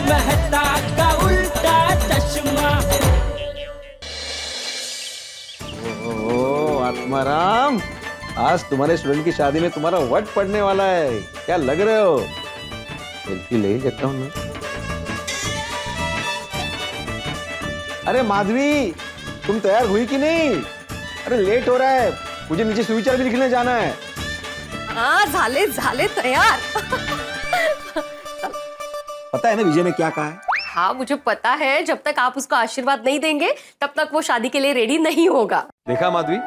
मेहता का उल्टा चश्मा। ओ आत्माराम, आज तुम्हारे स्टूडेंट की शादी में तुम्हारा वट पड़ने वाला है, क्या लग रहे हो? सेल्फी ले ही लेता हूं मैं। अरे माधवी, तुम तैयार हुई कि नहीं? अरे लेट हो रहा है, मुझे नीचे सुविचार भी लिखने जाना है। हाँ झाले तैयार। पता है ना विजय ने क्या कहा है? हाँ मुझे पता है, जब तक आप उसको आशीर्वाद नहीं देंगे तब तक वो शादी के लिए रेडी नहीं होगा। देखा माधवी,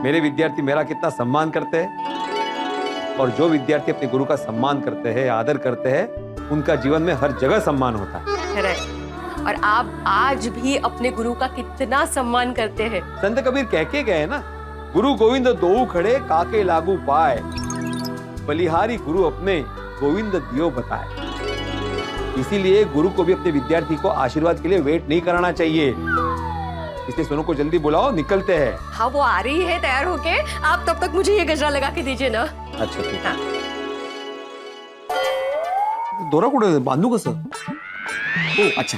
मेरे विद्यार्थी मेरा कितना सम्मान करते हैं, और जो विद्यार्थी अपने गुरु का सम्मान करते हैं, आदर करते हैं, उनका जीवन में हर जगह सम्मान होता है। और आप आज भी अपने गुरु का कितना सम्मान करते हैं। संत कबीर कह के गए ना, गुरु गोविंद दो खड़े काके लागू पाए, बलिहारी गुरु अपने गोविंद दियो बताए। इसीलिए गुरु को भी अपने विद्यार्थी को आशीर्वाद के लिए वेट नहीं कराना चाहिए। इसलिए सोनू को जल्दी बुलाओ, निकलते हैं। हाँ वो आ रही है तैयार होके, आप तब तक मुझे ये गजरा लगा के दीजिए ना। अच्छा ठीक है। हाँ। दोरा कुठे बांधू कसं? ओ अच्छा।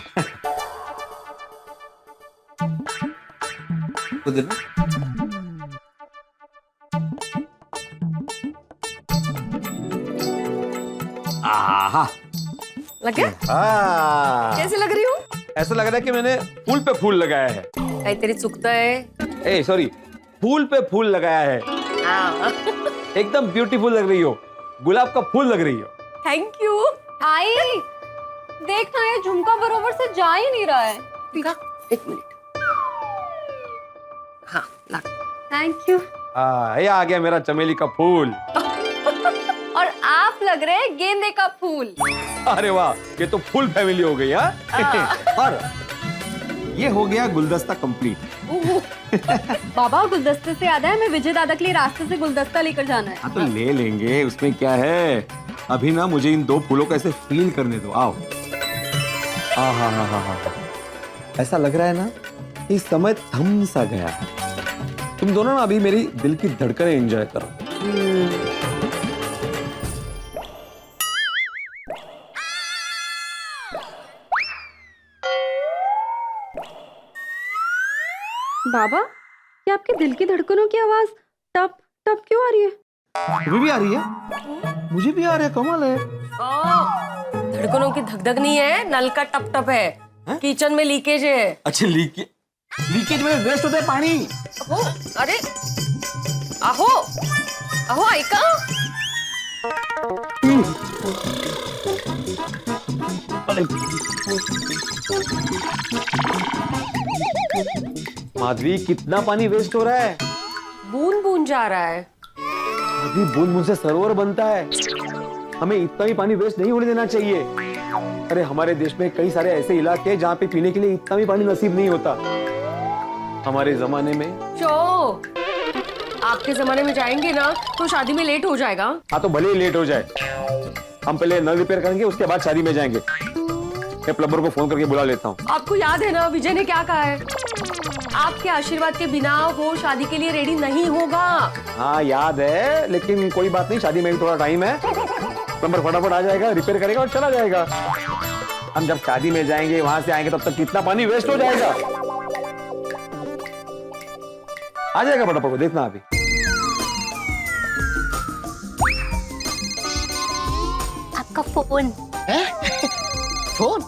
आहा, लग गया? कैसे लग रही हूँ? ऐसा लग रहा है कि मैंने फूल पे फूल लगाया है। काहीतरी चुकतं है। ए सॉरी, फूल पे फूल लगाया है। हाँ। एकदम ब्यूटीफुल लग रही हो, गुलाब का फूल लग रही हो। Thank you. आई देखना, ये झुमका बरोबर से जा ही नहीं रहा है। एक मिनट। हाँ लग। Thank you. ये आ गया मेरा चमेली का फूल। और आप लग रहे हैं गेंदे का फूल। अरे वाह, ये तो फुल फैमिली हो गई। और ये हो गया गुलदस्ता कंप्लीट। बाबा गुलदस्ते से याद है, हमें विजय दादा के लिए रास्ते से गुलदस्ता लेकर जाना है। हाँ तो ले लेंगे, उसमें क्या है। अभी ना मुझे इन दो फूलों को ऐसे फील करने दो। आओ। हाँ, ऐसा लग रहा है ना कि समय थम सा गया है। तुम दोनों ना अभी मेरी दिल की धड़कनें एंजॉय करो। बाबा, क्या आपके दिल की धड़कनों की आवाज टप टप क्यों आ रही है? तुम्हें भी आ रही है? मुझे भी आ रहा है, कमाल है। धड़कनों की धक-धक नहीं है, नल का टप टप है। किचन में लीकेज है। अच्छा लीकेज में वेस्ट होता है पानी। अरे अहो अहो ऐका। माधवी, कितना पानी वेस्ट हो रहा है? बूंद बूंद जा रहा है। अभी बूंद बूंद से सरोवर बनता है। हमें इतना भी पानी वेस्ट नहीं होने देना चाहिए। अरे हमारे देश में कई सारे ऐसे इलाके हैं जहाँ पे पीने के लिए इतना भी पानी नसीब नहीं होता। हमारे जमाने में आपके जमाने में जाएंगे ना तो शादी में लेट हो जाएगा। हाँ तो भले ही लेट हो जाए, हम पहले नल रिपेयर करेंगे, उसके बाद शादी में जाएंगे। मैं प्लम्बर को फोन करके बुला लेता हूँ। आपको याद है ना विजय ने क्या कहा है? आपके आशीर्वाद के बिना वो शादी के लिए रेडी नहीं होगा। हाँ याद है, लेकिन कोई बात नहीं, शादी में थोड़ा टाइम है। प्लम्बर फटाफट आ जाएगा, रिपेयर करेगा और चला जाएगा। हम जब शादी में जाएंगे, वहां से आएंगे, तब तक कितना पानी वेस्ट हो जाएगा। आ जाएगा फटाफट, देखना अभी। आपका फोन है? फोन?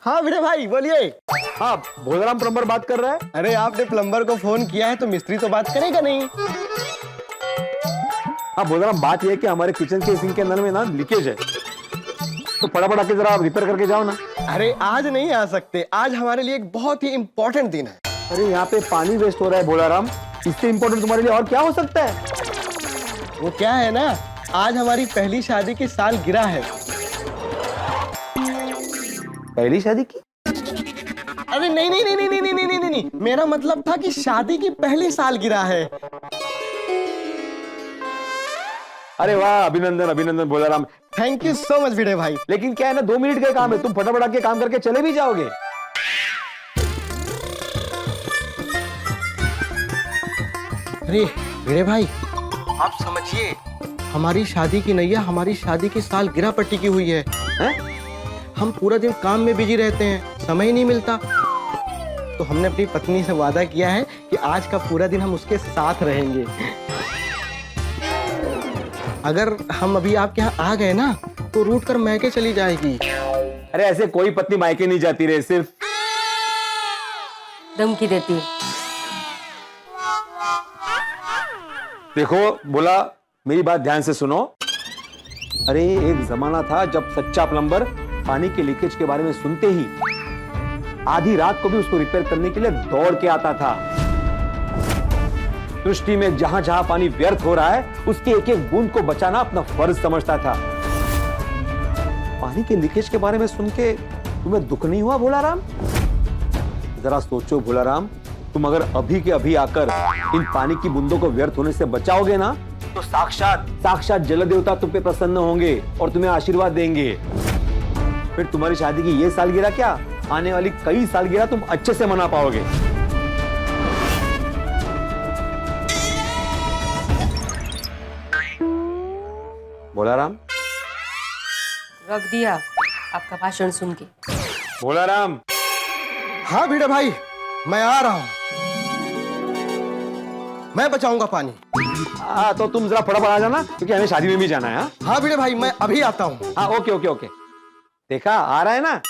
हाँ विजय भाई बोलिए। हाँ, भोलाराम प्लम्बर बात कर रहा है। अरे आपने प्लम्बर को फोन किया है तो मिस्त्री तो बात करेगा नहीं। हाँ भोलाराम, बात यह है कि हमारे किचन के सिंक के नल में ना लीकेज है, तो फटाफट आके जरा आप रिपेयर करके जाओ ना। अरे आज नहीं आ सकते, आज हमारे लिए एक बहुत ही इम्पोर्टेंट दिन है। अरे यहाँ पे पानी वेस्ट हो रहा है भोलाराम, इससे इम्पोर्टेंट तुम्हारे लिए और क्या हो सकता है? वो क्या है ना, आज हमारी पहली शादी की सालगिरह है। पहली शादी की? अरे नहीं नहीं नहीं नहीं नहीं नहीं नहीं नहीं, मेरा मतलब था कि शादी की पहली सालगिरह है। अरे वाह, अभिनंदन अभिनंदन Bholaram. Thank you so much Vijay भाई। लेकिन क्या है ना, 2 मिनट का काम है, तुम फटाफट आके काम करके चले भी जाओगे। अरे विजय भाई, आप समझिए, हमारी शादी की नैया हमारी शादी की सालगिरह पर टिकी हुई है। हम पूरा दिन काम में बिजी रहते हैं, समय ही नहीं मिलता। तो हमने अपनी पत्नी से वादा किया है कि आज का पूरा दिन हम उसके साथ रहेंगे। अगर हम अभी आपके यहाँ आ गए ना तो रूठ कर मैके चली जाएगी। अरे ऐसे कोई पत्नी मायके नहीं जाती रे, सिर्फ धमकी देती है। देखो बोला, मेरी बात ध्यान से सुनो। अरे एक जमाना था जब सच्चा प्लम्बर पानी के लीकेज के बारे में सुनते ही आधी रात को भी उसको रिपेयर करने के लिए दौड़ के आता था। सृष्टि में जहां जहां पानी व्यर्थ हो रहा है उसके एक एक बूंद को बचाना अपना फर्ज समझता था। पानी के लीकेज के बारे में सुन के तुम्हें दुख नहीं हुआ भोलाराम? जरा सोचो भोलाराम, तुम अगर अभी के अभी आकर इन पानी की बूंदों को व्यर्थ होने से बचाओगे ना तो साक्षात जल देवता तुम पे प्रसन्न होंगे और तुम्हें आशीर्वाद देंगे। फिर तुम्हारी शादी की ये सालगिरह क्या, आने वाली कई सालगिरह तुम अच्छे से मना पाओगे। भोलाराम, रख दिया आपका भाषण सुन के। भोलाराम। हाँ भिड़े भाई, मैं आ रहा हूं, मैं बचाऊंगा पानी। हाँ तो तुम जरा फटाफट आ जाना क्योंकि हमें शादी में भी जाना है। हाँ भिड़े भाई, मैं अभी आता हूँ। हाँ ओके ओके ओके, देखा आ रहा है ना।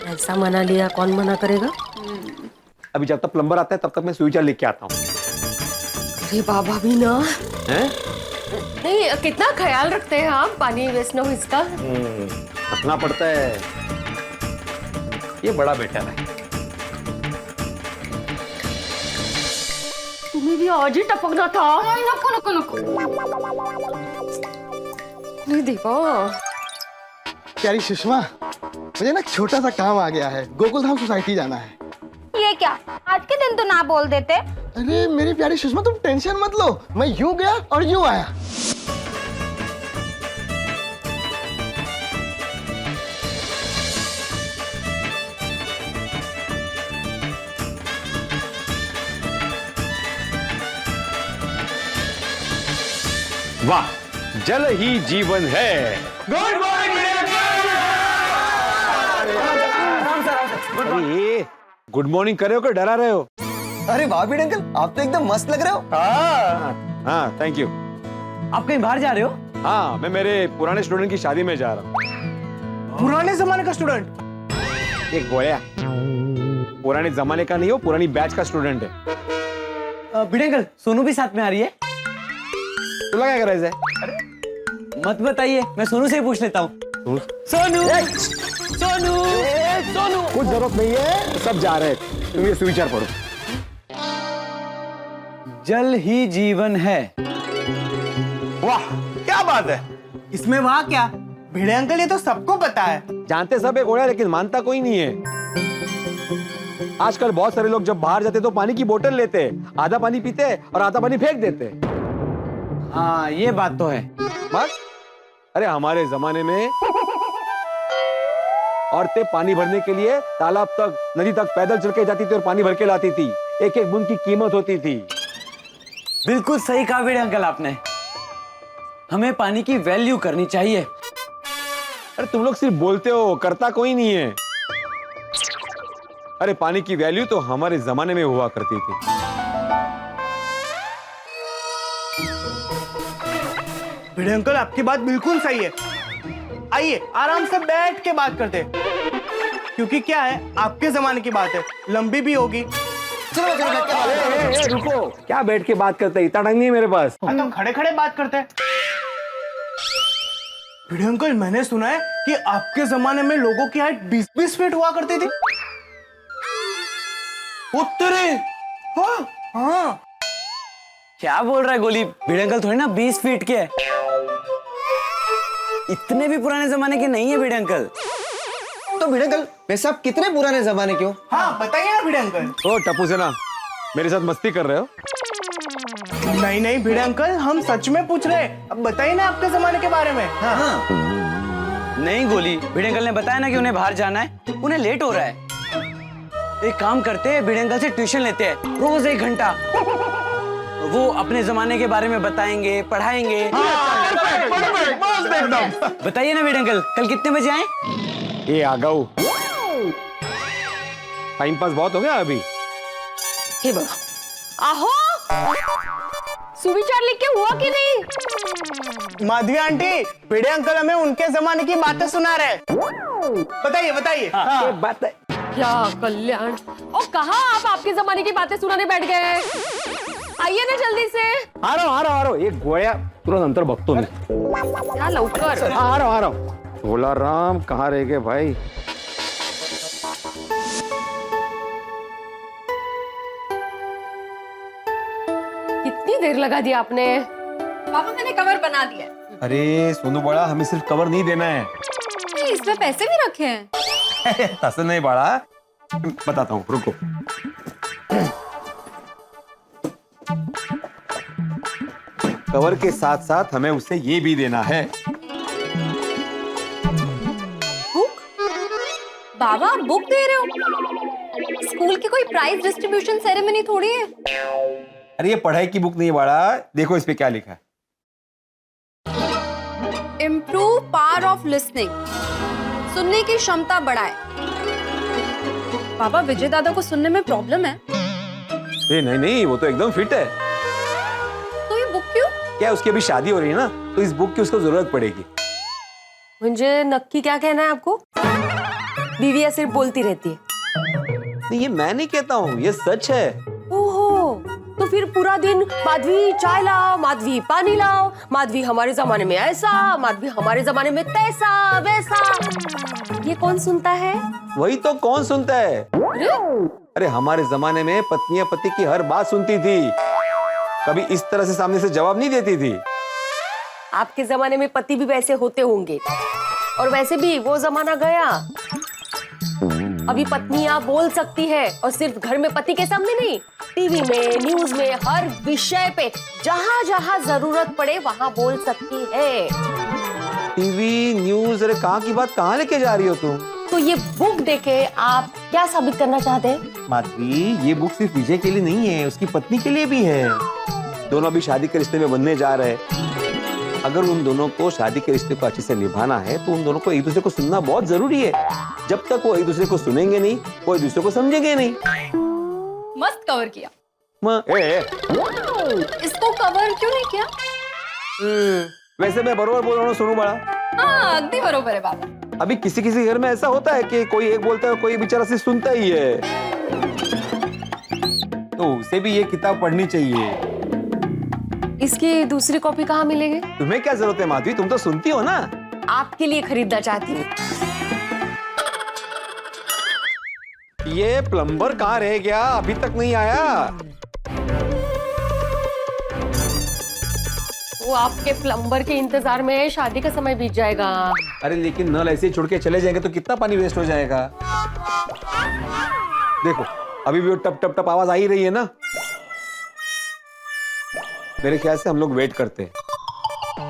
ऐसा मना लिया, कौन मना करेगा? अभी जब तक प्लम्बर आता है तब तक मैं स्विच लेके आता हूँ। अरे बाबा भी ना हैं? नहीं, कितना ख्याल रखते हैं आप, पानी वेस्ट ना हो इसका। रखना पड़ता है, ये बड़ा बेटर है। तुम्हें भी आज ही टपकना था। नको नको नको। नहीं देवा। प्यारी सुषमा, मुझे ना छोटा सा काम आ गया है, गोकुलधाम सोसाइटी जाना है। ये क्या, आज के दिन तो ना बोल देते। अरे मेरी प्यारी सुषमा, तुम टेंशन मत लो, मैं यूं गया और यूं आया। वाह, जल ही जीवन है। Good morning. अरे गुड मॉर्निंग कर रहे हो कि डरा रहे हो? अरे वाह भिड़े अंकल, आप तो एकदम मस्त लग रहे हो। हाँ थैंक यू। आप कहीं बाहर जा रहे हो? हाँ, मैं मेरे पुराने स्टूडेंट की शादी में जा रहा हूँ। पुराने जमाने का स्टूडेंट? एक गोया पुराने जमाने का नहीं हो, पुरानी बैच का स्टूडेंट है। भिड़े अंकल, सोनू भी साथ में आ रही है? तो लगा कर ऐसे? मत बताइए, मैं सोनू से ही पूछ लेता हूँ। सोनू सोनू सोनू। कुछ जरूरत नहीं है, सब जा रहे हैं, तुम ये स्विचर पढ़ो। जल ही जीवन है। वाह क्या बात है। इसमें वाह क्या, भिड़े अंकल ये तो सबको पता है। जानते सब है घोड़ा, लेकिन मानता कोई नहीं है। आजकल बहुत सारे लोग जब बाहर जाते तो पानी की बोतल लेते, आधा पानी पीते और आधा पानी फेंक देते। हाँ ये बात तो है। बस अरे हमारे जमाने में औरतें पानी भरने के लिए तालाब तक, नदी तक पैदल चल के जाती थी और पानी भर के लाती थी। एक एक बूंद की कीमत होती थी। बिल्कुल सही कहा भिड़े अंकल आपने, हमें पानी की वैल्यू करनी चाहिए। अरे तुम लोग सिर्फ बोलते हो, करता कोई नहीं है। अरे पानी की वैल्यू तो हमारे जमाने में हुआ करती थी। भिड़े अंकल आपकी बात बिल्कुल सही है। आइए आराम से बैठ के बात करते हैं, क्योंकि क्या है, आपके जमाने की बात है, लंबी भी होगी। चलो चलो बैठ के बात करते हैं। रुको, क्या बैठ के बात करते, इतना टाइम नहीं है मेरे पास। तो खड़े खड़े बात करते हैं। भिड़े अंकल, मैंने सुना है कि आपके जमाने में लोगों की हाइट 20-20 फीट हुआ करती थी। उत्तरे हाँ हाँ। क्या बोल रहा है गोली, भिड़े अंकल थोड़ी ना 20 फीट के है। इतने भी पुराने जमाने के नहीं है भिड़े अंकल। तो भिड़े अंकल, वैसे आप कितने पुराने जमाने के हो? हाँ बताइए ना भिड़े अंकल। ओ टप्पू सेना, मेरे साथ मस्ती कर रहे हो? नहीं नहीं भिड़े अंकल, हम सच में पूछ रहे हैं। अब बताइए ना आपके जमाने के बारे में। हाँ। नहीं गोली, भिड़े अंकल ने बताया ना कि उन्हें बाहर जाना है, उन्हें लेट हो रहा है। एक काम करते हैं, भिड़े अंकल से ट्यूशन लेते हैं, रोज 1 घंटा। वो अपने जमाने के बारे में बताएंगे, पढ़ाएंगे। बताइए ना भिड़े अंकल, कल कितने बजे आए? ये आ गऊ। टाइम पास बहुत हो गया अभी। हे बाबा, आहो सुविचार लिख के हुआ कि नहीं? माधवी आंटी, भिड़े अंकल हमें उनके जमाने की बातें सुना रहे। बताइए बताइए। ये बात है। क्या कल्याण, और कहाँ आप आपके जमाने की बातें सुनाने बैठ गए? आइए ना जल्दी से। आ रहा हूँ। ये गोया तुरंत अंतर भक्तों में। क्या लौकर। आ रहा हूँ। भोला राम कहाँ रह गए भाई? कितनी देर लगा दी आपने? पापा मैंने कवर बना दिया। अरे सोनू बड़ा, हमें सिर्फ कवर नहीं देना है। इसमें पैसे भी रखे हैं। तस नहीं बड़ा, बताता हूँ, रुको। कवर के साथ साथ हमें उसे ये भी देना है। बुक? बाबा आप बुक दे रहे हो? स्कूल की कोई प्राइज डिस्ट्रीब्यूशन सेरेमनी थोड़ी है। अरे ये पढ़ाई की बुक नहीं बड़ा, देखो इस पे क्या लिखा है। इम्प्रूव पावर ऑफ लिसनिंग, सुनने की क्षमता बढ़ाए। बाबा विजय दादा को सुनने में प्रॉब्लम है। नहीं, वो तो एकदम फिट है। तो ये बुक क्यों? क्या उसकी अभी शादी हो रही है ना, तो इस बुक की उसको जरूरत पड़ेगी। मुझे नक्की क्या कहना है आपको? बीविया सिर्फ बोलती रहती है। नहीं, ये मैं नहीं कहता हूँ, ये सच है। ओहो, तो फिर पूरा दिन माधवी चाय लाओ, माधवी पानी लाओ, माधवी हमारे जमाने में ऐसा, माधवी हमारे जमाने में तैसा वैसा। ये कौन सुनता है? वही तो, कौन सुनता है? अरे हमारे जमाने में पत्नियां पति की हर बात सुनती थी, कभी इस तरह से सामने से जवाब नहीं देती थी। आपके जमाने में पति भी वैसे होते होंगे, और वैसे भी वो जमाना गया। अभी पत्नियां बोल सकती है, और सिर्फ घर में पति के सामने नहीं, टीवी में, न्यूज में, हर विषय पे जहाँ जहाँ जरूरत पड़े वहाँ बोल सकती है। टीवी, न्यूज, अरे कहाँ की बात कहाँ लेके जा रही हो तुम? तो ये बुक देके आप क्या साबित करना चाहते हैं? माधवी, ये बुक सिर्फ विजय के लिए नहीं है, उसकी पत्नी के लिए भी है। दोनों अभी शादी के रिश्ते में बनने जा रहे हैं। अगर उन दोनों को शादी के रिश्ते को अच्छे से निभाना है, तो उन दोनों को एक दूसरे को सुनना बहुत जरूरी है। जब तक वो एक दूसरे को सुनेंगे नहीं, वो एक दूसरे को समझेंगे नहीं। मस्त कवर किया। इसको कवर क्यों नहीं किया? वैसे मैं बरोबर बोल रहा हूँ सोनू बड़ा। हाँ अगदी बरोबर है बाबा। अभी किसी किसी घर में ऐसा होता है कि कोई एक बोलता है, कोई बेचारा सिर्फ सुनता ही है। तो उसे भी ये किताब पढ़नी चाहिए। इसकी दूसरी कॉपी कहाँ मिलेगी? तुम्हें क्या जरूरत है माधवी, तुम तो सुनती हो ना। आपके लिए खरीदना चाहती हूँ। ये प्लम्बर कहाँ रह गया, अभी तक नहीं आया। वो आपके प्लम्बर के इंतजार में शादी का समय बीत जाएगा। अरे लेकिन नल ऐसे ही छोड़ के चले जाएंगे तो कितना पानी वेस्ट हो जाएगा। देखो अभी भी वो टप टप टप आवाज आ ही रही है ना। मेरे ख्याल से हम लोग वेट करते हैं।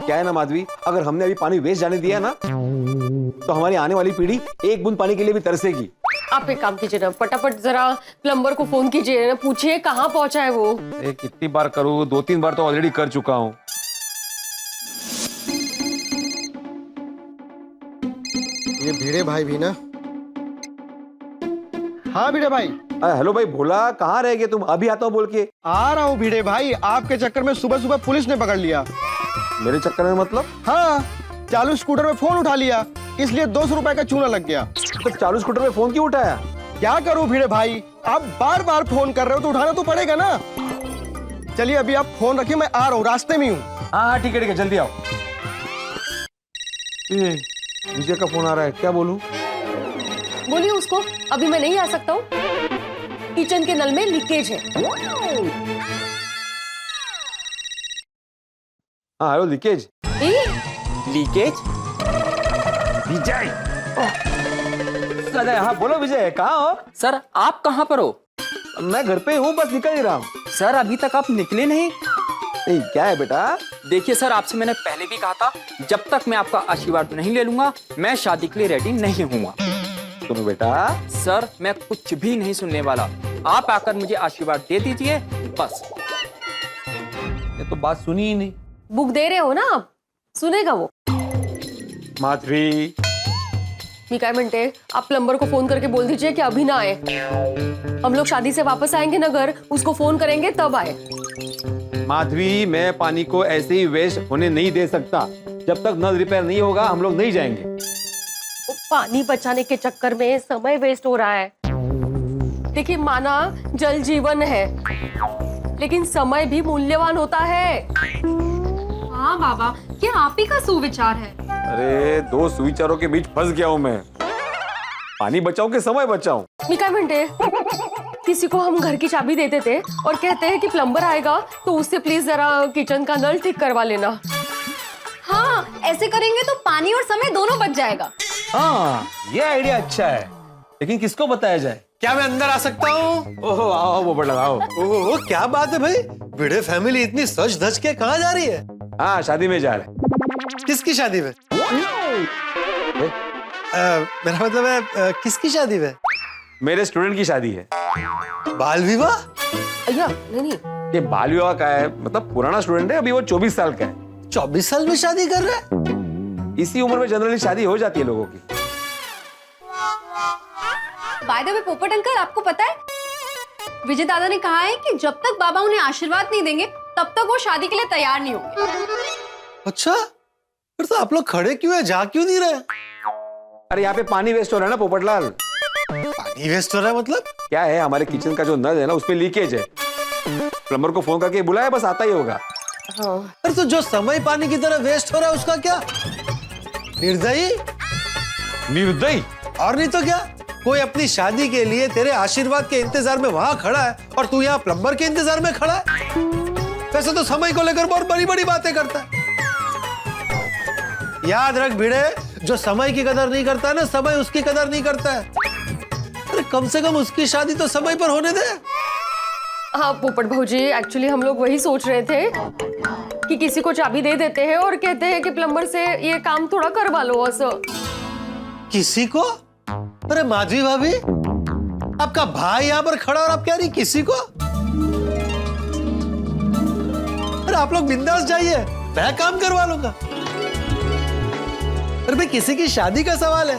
क्या है ना माधवी, अगर हमने अभी पानी वेस्ट जाने दिया ना, तो हमारी आने वाली पीढ़ी एक बूंद पानी के लिए भी तरसेगी। आप एक काम कीजिए ना, फटाफट जरा प्लम्बर को फोन कीजिए ना, पूछिए कहाँ पहुँचा है वो। कितनी बार करूँ, 2-3 बार तो ऑलरेडी कर चुका हूँ। ये भिड़े भाई भी ना। हाँ भिड़े भाई। हेलो भाई भोला, कहाँ रह गए तुम? अभी आता हूँ बोल के। आ रहा हूँ भिड़े भाई, आपके चक्कर में सुबह सुबह पुलिस ने पकड़ लिया। मेरे चक्कर में मतलब? हाँ, चालू स्कूटर में फोन उठा लिया, इसलिए 200 रुपए का चूना लग गया। तो चालू स्कूटर में फोन क्यों उठाया? क्या करूँ भिड़े भाई, आप बार बार फोन कर रहे हो तो उठाना तो पड़ेगा ना। चलिए अभी आप फोन रखिए, मैं आ रहा हूँ, रास्ते में हूँ। हाँ ठीक है, जल्दी आओ। विजय का फोन आ रहा है, क्या बोलूं? बोलिए उसको अभी मैं नहीं आ सकता हूँ, किचन के नल में लीकेज है। हाँ हेलो, लीकेज? लीकेज? विजय, हाँ बोलो विजय, कहाँ हो? सर आप कहाँ पर हो? मैं घर पे हूँ, बस निकल ही रहा हूँ। सर अभी तक आप निकले नहीं। क्या है बेटा? देखिए सर, आपसे मैंने पहले भी कहा था, जब तक मैं आपका आशीर्वाद नहीं ले लूंगा मैं शादी के लिए रेडी नहीं हूँगा। सुनो बेटा। सर मैं कुछ भी नहीं सुनने वाला, आप आकर मुझे आशीर्वाद दे दीजिए बस। ये तो बात सुनी ही नहीं। बुक दे रहे हो ना आप, सुनेगा वो। माधवी, मी काय म्हणते, आप प्लम्बर को फोन करके बोल दीजिए कि अभी ना आए। हम लोग शादी से वापस आएंगे ना घर, उसको फोन करेंगे तब आए। माधवी, मैं पानी को ऐसे ही वेस्ट होने नहीं दे सकता। जब तक नल रिपेयर नहीं होगा हम लोग नहीं जाएंगे। वो पानी बचाने के चक्कर में समय वेस्ट हो रहा है। देखिए, माना जल जीवन है, लेकिन समय भी मूल्यवान होता है। हाँ बाबा, क्या आप ही का सुविचार है। अरे, दो सुविचारों के बीच फंस गया हूं मैं। पानी बचाओ कि समय बचाओ? मी काय म्हणते, किसी को हम घर की चाबी दे देते और कहते हैं कि प्लम्बर आएगा तो उससे प्लीज जरा किचन का नल ठीक करवा लेना। हाँ, ऐसे करेंगे तो पानी और समय दोनों बच जाएगा। हाँ, ये आइडिया अच्छा है, लेकिन किसको बताया जाए? क्या मैं अंदर आ सकता हूँ? ओहो, आओ वो बड़ा आओ। ओहो, क्या बात है भाई, भिड़े फैमिली इतनी सज धज के कहाँ जा रही है? हाँ, शादी में जा रहे। किसकी शादी में? मेरा मतलब है किसकी शादी में? मेरे स्टूडेंट की शादी है। बाल विवाह? अय्या, नहीं। ये बाल विवाह का है, मतलब पुराना स्टूडेंट है, अभी वो 24 साल का है। 24 साल में शादी कर रहा है? इसी उम्र में जनरली शादी हो जाती है लोगों की। बाय द वे पोपट अंकल, आपको पता है विजय दादा ने कहा है कि जब तक बाबा उन्हें आशीर्वाद नहीं देंगे तब तक वो शादी के लिए तैयार नहीं होंगे। अच्छा, फिर तो आप लोग खड़े क्यों है, जा क्यों नहीं रहे? अरे यहाँ पे पानी वेस्ट हो रहा है ना पोपटलाल। पानी वेस्ट हो रहा है मतलब? क्या है, हमारे किचन का जो नल है ना उसमें लीकेज है। प्लम्बर को फोन करके बुलाया, बस आता ही होगा। अरे तो जो समय पानी की तरह वेस्ट हो रहा है उसका क्या? निर्दयी। निर्दयी? और नहीं तो क्या, कोई अपनी शादी के लिए तेरे आशीर्वाद के इंतजार में वहां खड़ा है और तू यहाँ प्लम्बर के इंतजार में खड़ा है। वैसे तो समय को लेकर बहुत बड़ी बड़ी बातें करता है। याद रख भिड़े, जो समय की कदर नहीं करता है ना, समय उसकी कदर नहीं करता है। अरे कम से कम उसकी शादी तो समय पर होने दे। हाँ पोपट भाऊजी, एक्चुअली हम लोग वही सोच रहे थे कि किसी को चाबी दे देते हैं और कहते हैं कि प्लम्बर से ये काम थोड़ा करवा लो। असो किसी को? अरे माधवी भाभी, आपका भाई यहाँ पर खड़ा और आप कह रही किसी को? अरे आप लोग बिंदास जाइए, मैं काम करवा लूंगा। अरे भाई, किसी की शादी का सवाल है।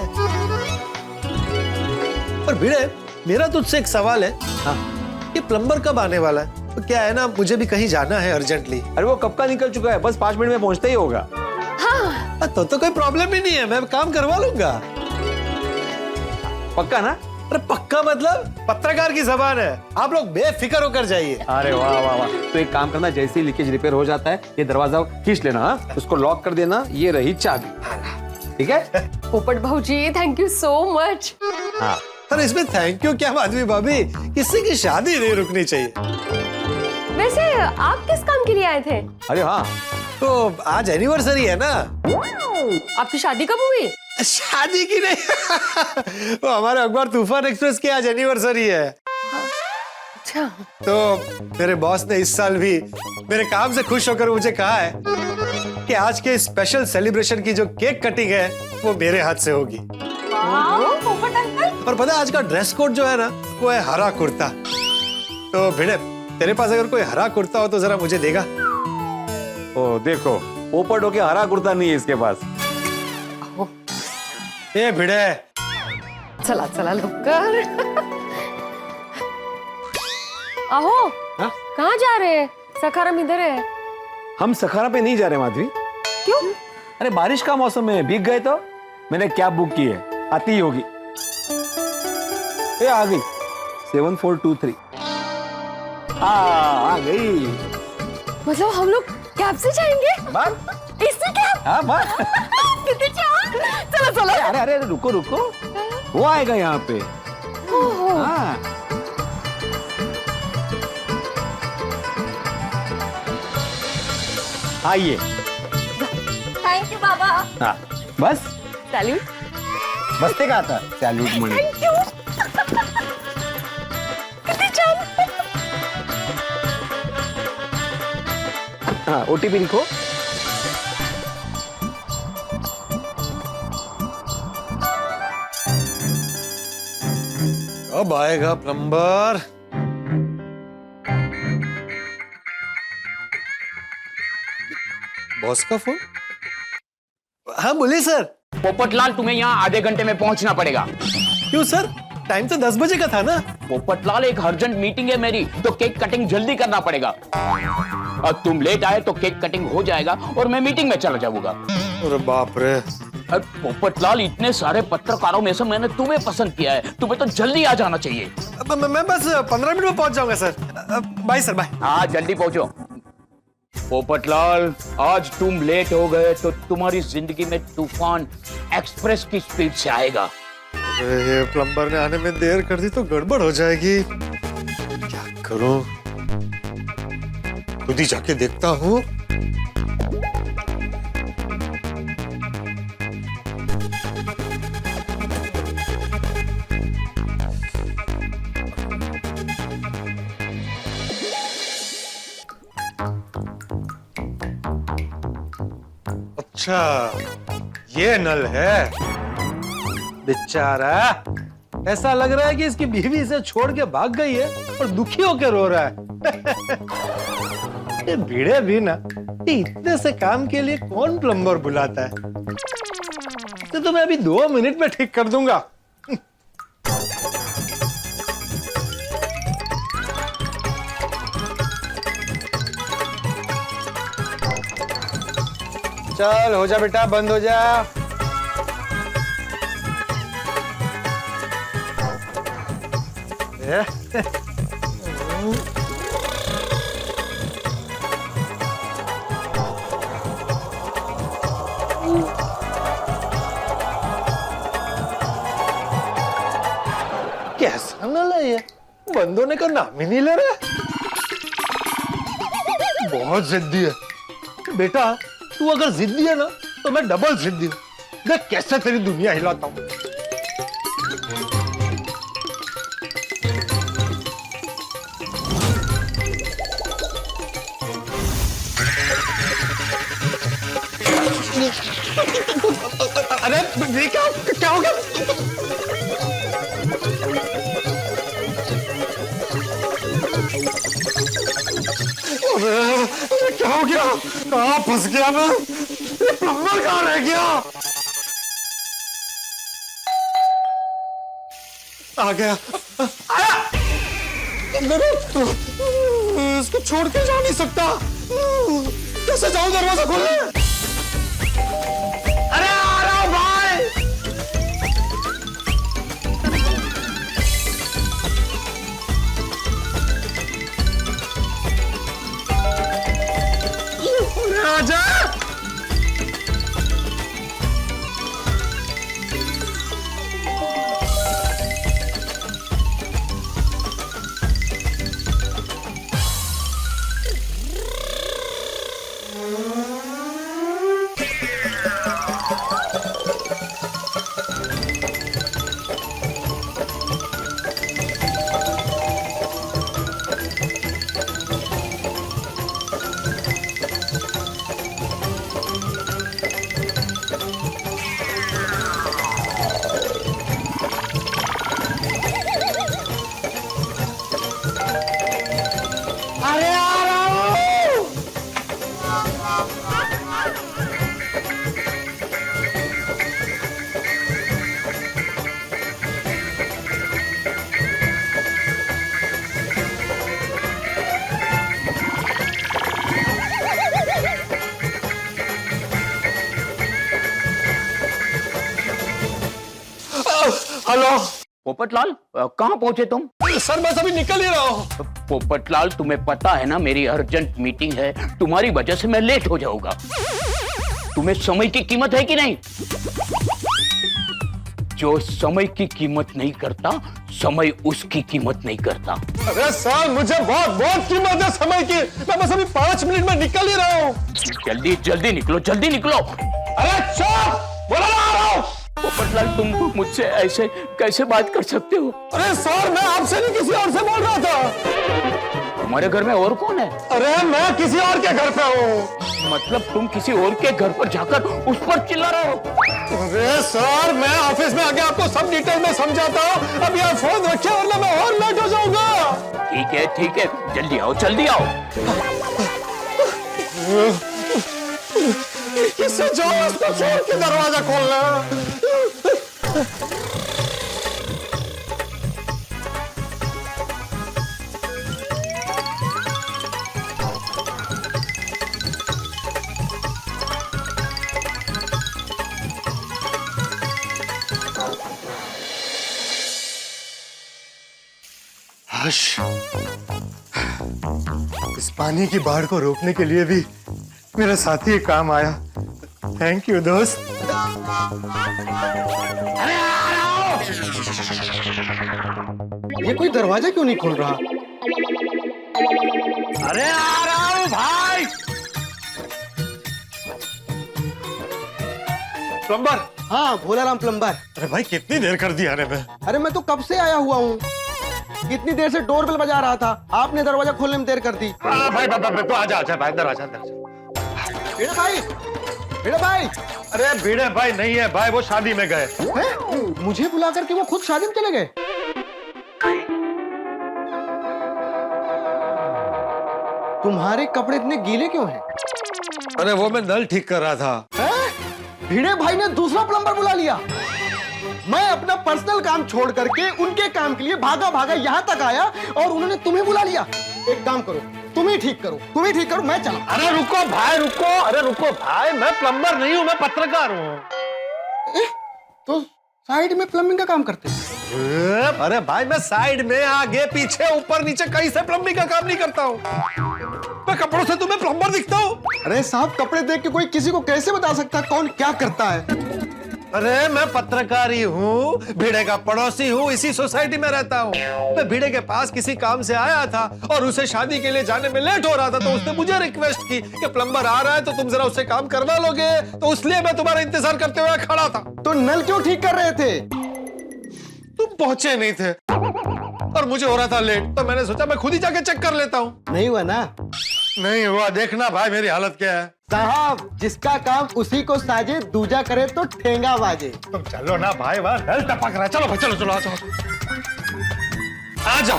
और भिड़े, मेरा तुझसे एक सवाल है। हाँ, ये प्लम्बर कब आने वाला है? तो क्या है ना, मुझे भी कहीं जाना है अर्जेंटली। अरे वो कब का निकल चुका है, बस 5 मिनट में पहुंचता ही होगा। हाँ, तो कोई प्रॉब्लम ही नहीं है, मैं काम करवा लूंगा। पक्का ना? अरे पक्का मतलब पत्रकार की जबान है, आप लोग बेफिक्र होकर जाइए। अरे वाह वाह वाह। तो एक काम करना, जैसे ही लीकेज रिपेयर हो जाता है ये दरवाजा खींच लेना। हाँ, उसको लॉक कर देना, ये रही चाबी। ठीक है पोपट भाऊजी, थैंक यू सो मच। हाँ। अरे इसमें थैंक यू क्या माधवी भाभी, किसी की शादी नहीं रुकनी चाहिए। वैसे आप किस काम के लिए आए थे? अरे हाँ, तो आज एनिवर्सरी है ना। आपकी शादी कब हुई? शादी की नहीं वो हमारे अखबार तूफान एक्सप्रेस की आज एनिवर्सरी है। अच्छा। तो मेरे बॉस ने इस साल भी मेरे काम से खुश होकर मुझे कहा है कि आज के स्पेशल सेलिब्रेशन की जो केक कटिंग है वो मेरे हाथ से होगी। पोपट अंकल, और पता है आज का ड्रेस कोड जो है ना, वो है हरा कुर्ता। तो भिड़े, तेरे पास अगर कोई हरा कुर्ता हो तो जरा मुझे देगा। ओ देखो, पोपट होके हरा कुर्ता नहीं है इसके पास। ये भिड़े, चला चला लवकर। आहो, कहाँ जा रहे हैं? सखाराम इधर है। हम सखारा पे नहीं जा रहे माधवी। क्यों? अरे बारिश का मौसम है, भीग गए तो। मैंने कैब बुक की है, आती ही होगी। ये आ गई 7423। आ गई। मतलब हम लोग कैब से जाएंगे? बात इससे कैब? हाँ बात। कितनी चाह? चलो चलो। अरे अरे रुको रुको, वो आएगा यहाँ पे। हाँ। आइए। थैंक यू बाबा। हाँ बस सैल्यूट। बसते का था सैल्यूट मणि। Thank you. कितनी चाह? हाँ, ओटीपी लिखो। अब आएगा प्लम्बर। बॉस का फोन? हाँ बोलिए सर। पोपटलाल, तुम्हें यहाँ आधे घंटे में पहुंचना पड़ेगा। क्यों सर? टाइम तो 10 बजे का था ना। पोपटलाल, एक अर्जेंट मीटिंग है मेरी, तो केक कटिंग जल्दी करना पड़ेगा। अब तुम लेट आए तो केक कटिंग हो जाएगा और मैं मीटिंग में चला जाऊंगा। अरे बाप रे। पोपटलाल, इतने सारे पत्रकारों में से मैंने तुम्हें पसंद किया है, तुम्हें तो जल्दी आ जाना चाहिए। मैं बस 15 मिनट में पहुंच जाऊंगा सर। Bye sir, bye. हाँ, जल्दी पहुंचो। पोपटलाल, आज तुम लेट हो गए तो तुम्हारी जिंदगी में तूफान एक्सप्रेस की स्पीड से आएगा। ये प्लम्बर ने आने में देर कर दी तो गड़बड़ हो जाएगी। क्या करूं? खुद ही जाके देखता हूं। अच्छा, ये नल है। बेचारा, ऐसा लग रहा है कि इसकी बीवी इसे छोड़ के भाग गई है और दुखी होकर रो रहा है। ये भिड़े भी ना, ये इतने से काम के लिए कौन प्लम्बर बुलाता है? तो मैं अभी 2 मिनट में ठीक कर दूंगा। चल हो जा बेटा, बंद हो जा। कैसा नल है ये? बंद होने का नाम ही नहीं ले रहा। बहुत जिद्दी है बेटा। तू अगर जिद्दी है ना तो मैं डबल जिद्दी हूं। देख कैसे तेरी दुनिया हिलाता हूं। अरे क्या हो गया? क्या हो गया? कहाँ फंस गया मैं? प्लम्बर कहाँ रह गया? आ गया। इसको छोड़ के जा नहीं सकता। कैसे जाऊं दरवाजा खोलने? अरे आ रहा हूं भाई। राजा, हेलो पोपटलाल, कहाँ पहुंचे तुम? सर बस अभी निकल ही रहा हूँ। पोपटलाल, तुम्हें पता है ना मेरी अर्जेंट मीटिंग है, तुम्हारी वजह से मैं लेट हो जाऊंगा। तुम्हें समय की कीमत है कि नहीं? जो समय की कीमत नहीं करता, समय उसकी कीमत नहीं करता। अरे सर, मुझे बहुत बहुत कीमत है समय की। मैं बस अभी 5 मिनट में निकल ही रहा हूँ। जल्दी जल्दी निकलो, जल्दी निकलो। अरे चुप, बोला ना आ रहा हूँ। पोपटलाल, तुम मुझसे ऐसे कैसे बात कर सकते हो? अरे सर, मैं आपसे नहीं किसी और से बोल रहा था। तुम्हारे घर में और कौन है? अरे मैं किसी और के घर पे हूँ। मतलब तुम किसी और के घर पर जाकर उस पर चिल्ला रहे हो? अरे सर, मैं ऑफिस में आके आपको सब डिटेल में समझाता हूँ। अब यार फोन रखिए वरना मैं और लेट हो जाऊंगा। ठीक है, जल्दी आओ, जल्दी आओ। किससे जाओ उसको छोड़ के दरवाजा खोलना। हर्ष, इस पानी की बाढ़ को रोकने के लिए भी मेरा साथी काम आया। थैंक यू दोस्त। ये कोई दरवाजा क्यों नहीं खोल रहा? अरे आ रहा हूं भाई। प्लम्बर। हाँ, भोलाराम प्लम्बर। अरे भाई कितनी देर कर दी आने में? अरे मैं तो कब से आया हुआ हूँ, कितनी देर से डोरबेल बजा रहा था, आपने दरवाजा खोलने में देर कर दी। भाई तो आजा भाई, अंदर आजा। भिड़े भाई, भिड़े भाई। अरे भिड़े भाई नहीं है भाई, वो शादी में गए। हैं? मुझे बुला करके वो खुद शादी में चले गए? तुम्हारे कपड़े इतने गीले क्यों हैं? अरे वो मैं नल ठीक कर रहा था। भिड़े भाई ने दूसरा प्लम्बर बुला लिया। मैं अपना पर्सनल काम छोड़ करके उनके काम के लिए भागा भागा यहाँ तक आया और उन्होंने तुम्हें बुला लिया। एक काम करो, तुम ही ठीक करो, मैं चला। अरे रुको भाई रुको, अरे रुको भाई, मैं प्लम्बर नहीं हूँ, मैं पत्रकार हूँ। तो साइड में प्लम्बिंग का काम करते हैं? अरे भाई मैं साइड में, आगे पीछे ऊपर नीचे कहीं से प्लम्बिंग का काम नहीं करता हूँ। मैं कपड़ों से तुम्हें प्लम्बर दिखता हूँ? अरे साहब, कपड़े देख के कोई किसी को कैसे बता सकता कौन क्या करता है? अरे मैं पत्रकार ही हूँ, भिड़े का पड़ोसी हूँ, इसी सोसाइटी में रहता हूँ। मैं भिड़े के पास किसी काम से आया था और उसे शादी के लिए जाने में लेट हो रहा था, तो उसने मुझे रिक्वेस्ट की कि प्लम्बर आ रहा है तो तुम जरा उससे काम करवा लोगे, तो इसलिए मैं तुम्हारा इंतजार करते हुए खड़ा था। तो नल क्यों ठीक कर रहे थे? तुम पहुंचे नहीं थे और मुझे हो रहा था लेट, तो मैंने सोचा मैं खुद ही जाके चेक कर लेता हूँ। नहीं हुआ ना? नहीं हुआ। देखना भाई मेरी हालत क्या है। साहब, जिसका काम उसी को साजे, दूजा करे तो ठेंगा बाजे। तुम चलो ना भाई, वहां नल टपक रहा है। चलो भाई, चलो आ जाओ,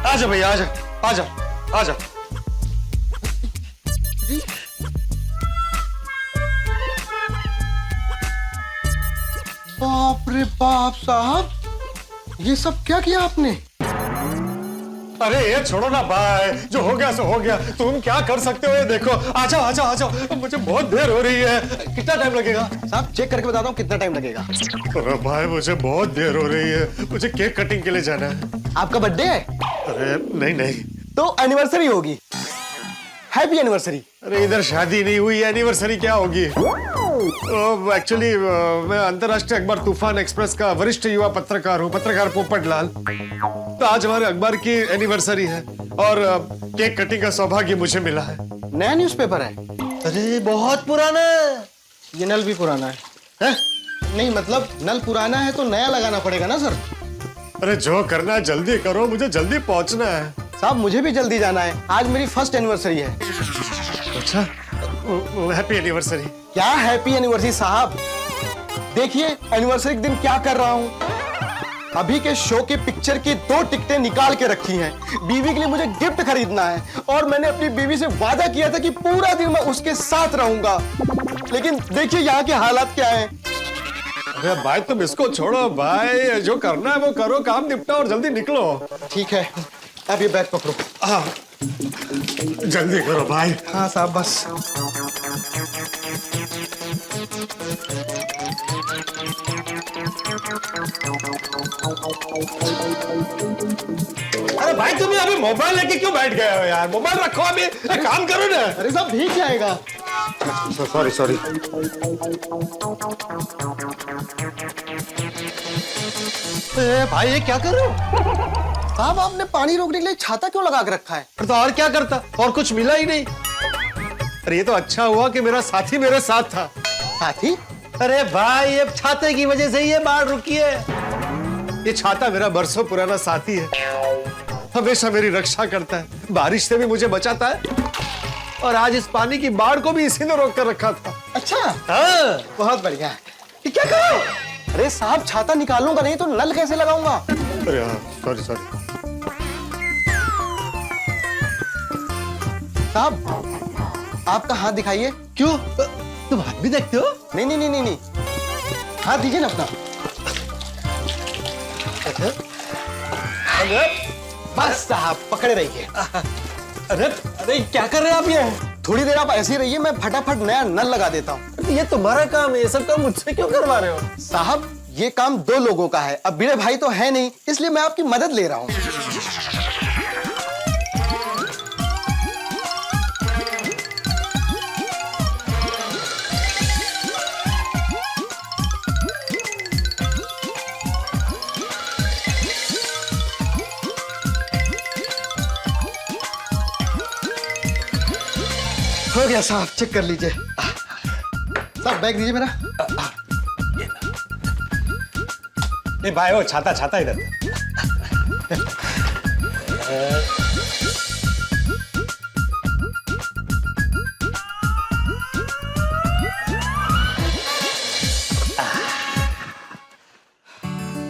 आ जाओ भैया, आ जाओ। बाप रे बाप साहब, ये सब क्या किया आपने? अरे ये छोड़ो ना भाई, जो हो गया सो हो गया, तुम क्या कर सकते हो ये देखो। आ जाओ, मुझे बहुत देर हो रही है। कितना टाइम लगेगा? साहब चेक करके बताता हूँ कितना टाइम लगेगा। अरे भाई मुझे बहुत देर हो रही है, मुझे केक कटिंग के लिए जाना है। आपका बर्थडे है? अरे नहीं। तो एनिवर्सरी होगी। Happy anniversary. अरे इधर शादी नहीं हुई, एनिवर्सरी क्या होगी? एक्चुअली मैं अंतर्राष्ट्रीय अखबार तूफान एक्सप्रेस का वरिष्ठ युवा पत्रकार हूँ, पत्रकार पोपटलाल। तो आज हमारे अखबार की एनिवर्सरी है और केक कटिंग का सौभाग्य मुझे मिला है। नया न्यूज़पेपर है? अरे बहुत पुराना। ये नल भी पुराना है? नहीं मतलब नल पुराना है तो नया लगाना पड़ेगा ना सर? अरे जो करना है जल्दी करो, मुझे जल्दी पहुंचना है। साहब मुझे भी जल्दी जाना है, आज मेरी फर्स्ट एनिवर्सरी है। अच्छा, हैप्पी एनिवर्सरी। क्या हैप्पी एनिवर्सरी साहब? देखिए एनिवर्सरी के दिन क्या कर रहा हूँ। अभी के शो के पिक्चर की 2 टिकटें निकाल के रखी हैं। बीवी के लिए मुझे गिफ्ट खरीदना है और मैंने अपनी बीवी से वादा किया था कि पूरा दिन मैं उसके साथ रहूंगा। लेकिन देखिए यहाँ के हालात क्या हैं। अरे भाई तुम इसको छोड़ो भाई, जो करना है वो करो, काम निपटा और जल्दी निकलो। ठीक है, अब ये बैग पकड़ो। हाँ जल्दी करो भाई। हाँ साहब बस। अरे भाई तुम अभी मोबाइल लेके क्यों बैठ गए हो यार? मोबाइल रखो, अभी काम करो ना। अरे साहब भीग जाएगा। सॉरी। भाई ये क्या कर रहे हो? साहब आपने पानी रोकने के लिए छाता क्यों लगा के रखा है? तो और क्या करता, और कुछ मिला ही नहीं। अरे ये तो अच्छा हुआ कि मेरा साथी मेरे साथ था। साथी? अरे भाई ये छाते की वजह से ये बाढ़ रुकी है। ये छाता मेरा बरसों पुराना साथी है, हमेशा मेरी रक्षा करता है, बारिश से भी मुझे बचाता है और आज इस पानी की बाढ़ को भी इसी ने रोक कर रखा था। अच्छा हाँ बहुत बढ़िया। ये क्या कर रहे हो? अरे साहब छाता निकालूंगा नहीं तो नल कैसे लगाऊंगा? अरे हाँ सॉरी। साहब आपका हाथ दिखाइए। क्यों? तुम हाथ भी देखते हो? नहीं नहीं नहीं नहीं नहीं, हाथ दीजिए ना अपना। अरे बस साहब पकड़े रहिए। अरे अरे क्या कर रहे हैं आप ये? थोड़ी देर आप ऐसे ही रहिए, मैं फटाफट नया नल लगा देता हूँ। ये तुम्हारा काम है, ये सब काम मुझसे क्यों करवा रहे हो? साहब ये काम 2 लोगों का है, अब बड़े भाई तो है नहीं, इसलिए मैं आपकी मदद ले रहा हूँ। हो गया साहब, चेक कर लीजिए। साहब बैग दीजिए मेरा। ए भाई वो छाता छाता इधर।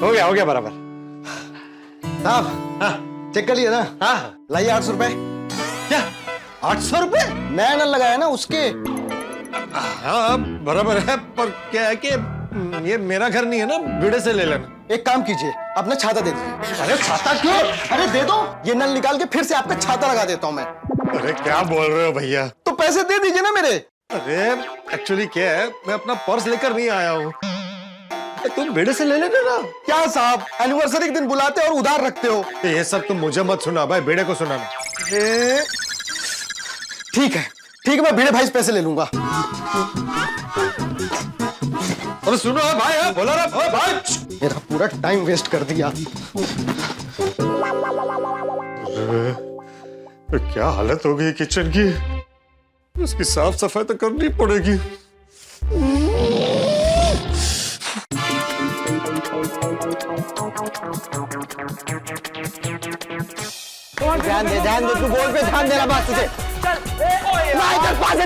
हो गया बराबर। साहब हाँ चेक कर लिए ना? हाँ। लाइए 800 रुपए। क्या 800 रुपए? नया नल लगाया ना उसके। हाँ बराबर है, पर क्या है कि ये मेरा घर नहीं है ना, भिड़े से ले लेना। एक काम कीजिए, अपना छाता दे दीजिए। अरे छाता क्यों? अरे दे दो, ये नल निकाल के फिर से आपका छाता लगा देता हूँ मैं। अरे क्या बोल रहे हो भैया? तो पैसे दे दीजिए ना मेरे। अरे एक्चुअली क्या है, मैं अपना पर्स लेकर नहीं आया हूँ, तुम भिड़े से ले लेना ना। क्या साहब, एनिवर्सरी के दिन बुलाते और उधार रखते हो। ये सब तुम मुझे मत सुना भाई, भिड़े को सुनाना। ठीक है मैं भिड़े भाई से पैसे ले लूंगा। अरे सुनो भाई, बोला रहा भाई। मेरा पूरा टाइम वेस्ट कर दिया। तो क्या हालत हो गई किचन की, उसकी साफ सफाई तो करनी पड़ेगी। ध्यान दे तू बोल पे ध्यान देना बात तुझे। चल पास से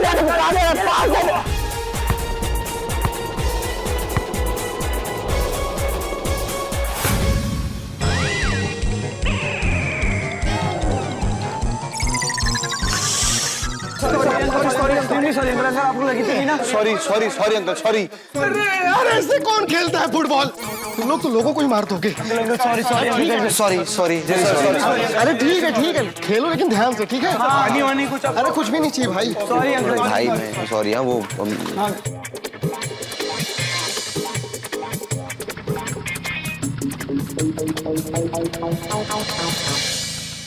सॉरी अंकल सॉरी। अरे ऐसे कौन खेलता है फुटबॉल? तुम लोग तो लोगों को ही मार दोगे। सॉरी। अरे ठीक है खेलो, लेकिन ध्यान से, ठीक है? पानी वानी कुछ? अरे कुछ भी नहीं चाहिए भाई। Sorry uncle. भाई मैं सॉरी। हाँ वो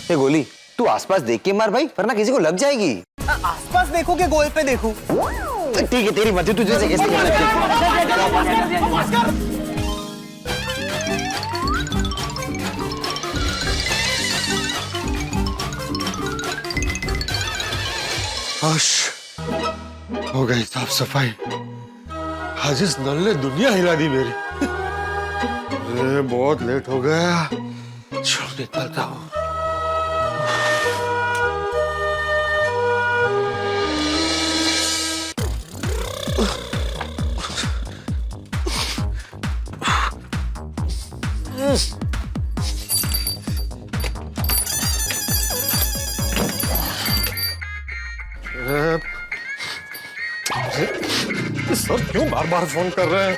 ये गोली तू आसपास देख के मार भाई, वरना किसी को लग जाएगी। आसपास देखो कि गोल पे देखूं? ठीक है तेरी मर्जी, तुझे से कैसे हो गई साफ सफाई। आज इस नल ने दुनिया हिला दी मेरी। अरे बहुत लेट हो गया, चलो निकलता हूँ। सर क्यों बार बार फोन कर रहे हैं?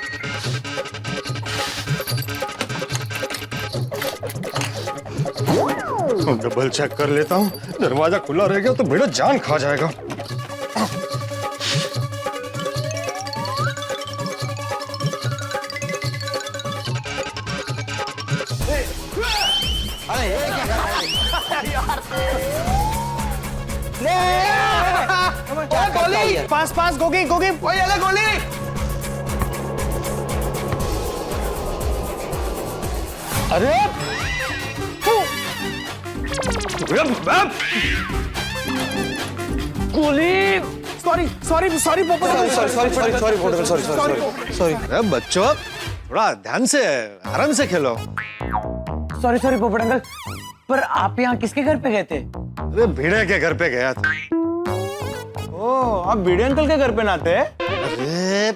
डबल चेक कर लेता हूँ, दरवाजा खुला रह गया तो बेटा जान खा जाएगा। पास गोगी गोली। अरे गोली। सॉरी बच्चों थोड़ा ध्यान से आराम से खेलो। सॉरी पोपट अंकल, पर आप यहाँ किसके घर पे गए थे? अरे भिड़े के घर पे गया था। ओ, आप भिड़े अंकल के घर पे नहाते हैं? अरे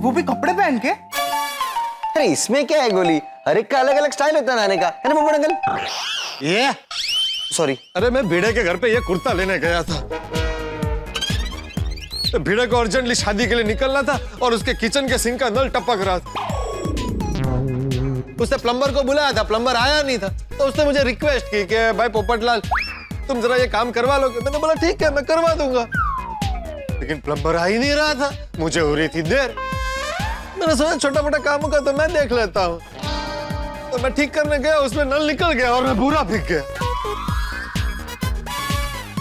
वो भी कपड़े पहन के? अरे इसमें क्या है गोली, हर एक का अलग अलग स्टाइल होता है नहाने का, है ना पोपट अंकल? ये सॉरी। अरे मैं भिड़े के घर पे ये कुर्ता लेने गया था, भिड़े को अर्जेंटली शादी के लिए निकलना था और उसके किचन के सिंक का नल टपक रहा था। उसने प्लम्बर को बुलाया था, प्लम्बर आया नहीं था, तो उसने मुझे रिक्वेस्ट की कि भाई पोपटलाल तुम जरा ये काम करवा लोगे। मैंने बोला ठीक है मैं करवा दूंगा, लेकिन प्लम्बर आ ही नहीं रहा था, मुझे हो रही थी देर। मैंने सोचा छोटा मोटा काम होगा तो मैं देख लेता हूँ, तो मैं ठीक करने गया, उसमें नल निकल गया और मैं पूरा भीग गया।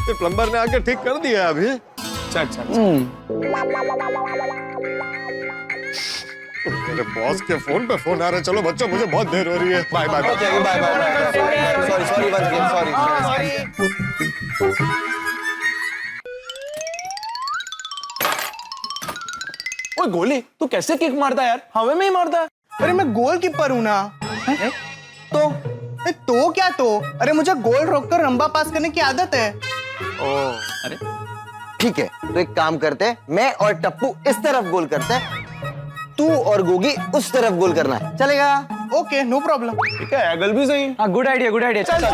फिर प्लम्बर ने आके ठीक कर दिया अभी। अच्छा। मेरे बॉस के फोन पे फोन आ रहे, चलो बच्चों मुझे बहुत देर हो रही है, bye bye bye. Sorry once again, sorry. ओए गोली, तू कैसे किक मारता है यार? हवा में ही मारता है। अरे मैं गोलकीपर हूं ना। तो क्या तो? अरे मुझे गोल रोककर रंबा पास करने की आदत है। अरे ठीक है, तो एक काम करते हैं, मैं और टप्पू इस तरफ गोल करते हैं, तू और गोगी उस तरफ गोल करना है, चलेगा? Okay, no problem. ठीक है, एंगल भी सही। हाँ, गुड आइडिया, गुड आइडिया। चल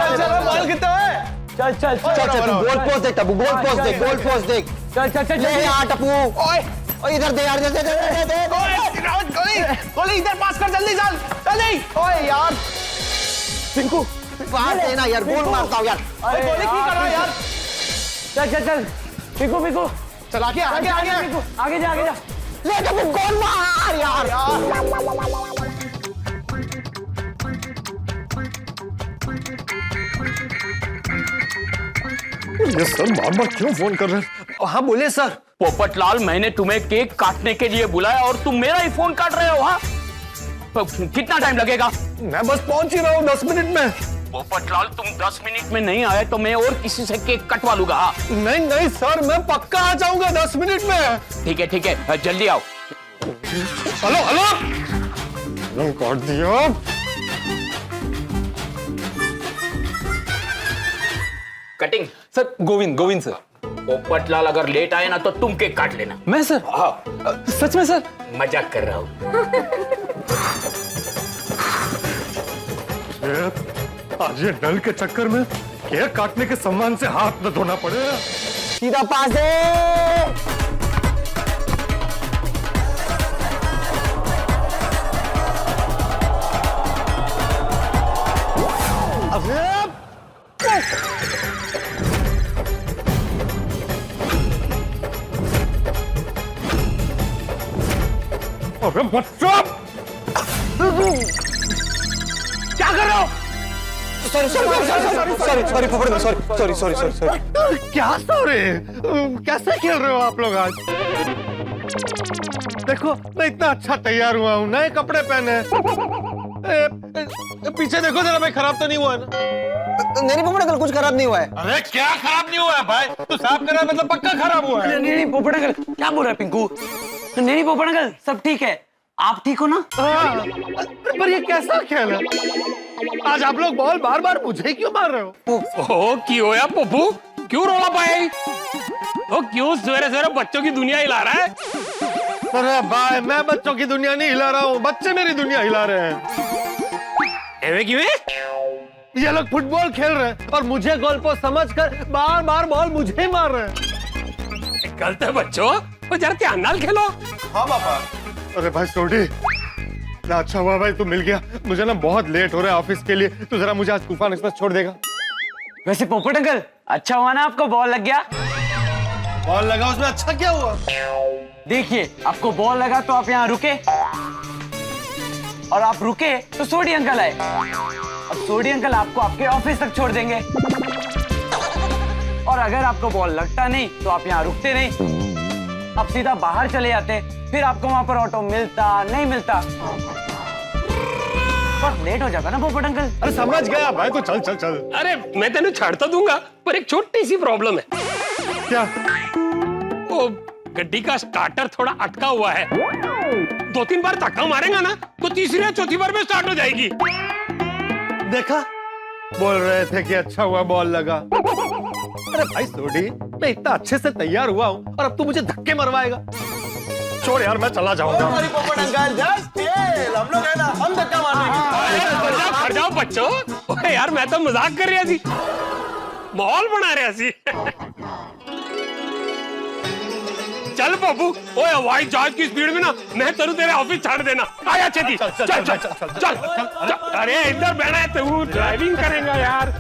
बॉल कितना है? चल तू गोल पोस्ट देख टप्पू, गोल पोस्ट देख। चल ले यहाँ टप्पू। ओए इधर दे यार, दे। गोली इधर पास कर, जल्दी चल। ओए यार पिंकू पास देना यार, गोल मारता हूँ यार। गोली की कर रहा है यार? चल पिको चल आगे जा। ले टप्पू गोल मार यार। ये सर बार-बार क्यों फोन कर रहे हैं? हाँ बोले सर। पोपटलाल, मैंने तुम्हें केक काटने के लिए बुलाया और तुम मेरा ही फोन काट रहे हो। हाँ, कितना टाइम लगेगा? मैं बस पहुंच ही रहा हूँ 10 मिनट में। पोपटलाल, तुम 10 मिनट में नहीं आए तो मैं और किसी से केक कटवा लूंगा। हाँ? नहीं सर, मैं पक्का आ जाऊंगा 10 मिनट में। ठीक है, जल्दी आओ। हेलो काट दिया। Cutting sir. Govind sir. Popatlal अगर लेट आए ना तो तुम केक काट लेना। मैं सर? हाँ। सच में सर? मजाक कर रहा हूँ। आज ये नल के चक्कर में केक काटने के सम्मान से हाथ न धोना पड़ेगा। सीधा पास दे। अरे बच्चा क्या कर रहे हो? सॉरी क्या सॉरी? कैसे खेल रहे हो आप लोग आज? देखो मैं इतना अच्छा तैयार हुआ हूँ, नए कपड़े पहने। पीछे देखो जरा, मैं खराब तो नहीं हुआ ना? नहीं पोपटलाल, कुछ खराब नहीं हुआ है। अरे क्या खराब नहीं हुआ है भाई? तू साफ कर रहा है मतलब पक्का खराब हुआ है। नहीं पोपट अंकल, क्या बोल रहा है पिंकू? नहीं पोपट अंकल, सब ठीक है। आप ठीक हो ना? पर ये कैसा खेल है? आज आप लोग बॉल बार बार मुझे क्यों मार रहे हो? ओ क्यों यार पप्पू, क्यों रोला पाए? ओ क्यों सवेरे सवेरे बच्चों की दुनिया हिला रहा है? अरे भाई, मैं बच्चों की दुनिया नहीं हिला रहा हूँ, बच्चे मेरी दुनिया हिला रहे हैं। क्यों? ये लोग फुटबॉल खेल रहे हैं और मुझे गोल पोस्ट समझकर बार बार बॉल मुझे ही मार रहे हैं। गलत है बच्चों, तो जरा ध्यान नाल खेलो। हाँ पापा। अरे भाई सोडी, अच्छा हुआ भाई तू मिल गया, मुझे ना बहुत लेट हो रहा है ऑफिस के लिए, तू जरा मुझे आज तूफान एक्सप्रेस छोड़ देगा? वैसे पोपट अंकल, अच्छा हुआ ना आपको बॉल लग गया। बॉल लगा उसमें, अच्छा क्या हुआ? देखिए, आपको बॉल लगा तो आप यहाँ रुके, और आप रुके तो सोडी अंकल आए। अब सोडी अंकल आपको आपके ऑफिस तक छोड़ देंगे, और अगर आपको बॉल लगता नहीं तो आप यहाँ रुकते नहीं, आप सीधा बाहर चले जाते, फिर आपको वहां पर ऑटो मिलता नहीं मिलता, बहुत लेट हो जाता ना पोपट अंकल। अरे समझ गया भाई, तू चल चल चल। अरे मैं तेन छाड़ता दूंगा, पर एक छोटी सी प्रॉब्लम है। क्या? वो गड्डी का स्टार्टर थोड़ा अटका हुआ है, 2-3 बार धक्का मारेगा ना तो तीसरी या चौथी बार में स्टार्ट हो जाएगी। देखा, बोल रहे थे कि अच्छा हुआ बॉल लगा। अरे भाई सोडी, मैं इतना अच्छे से तैयार हुआ हूँ और अब तू मुझे धक्के मरवाएगा? छोड़ यार, मैं चला जाऊंगा। पोपट अंकल, जस्ट चिल, हम लोग है ना, हम धक्का मार देंगे। खड़ जाओ बच्चों। ओए यार, मैं तो मजाक कर रहा थी, माहौल बना रहा थी। चल चल बाबू, ओए हवाई जहाज की स्पीड में ना मैं तेरू तेरे ऑफिस छाड़ देना। आया छेती, चल चल चल चल चल। अरे इधर बैठा है तू, ड्राइविंग करेगा यार।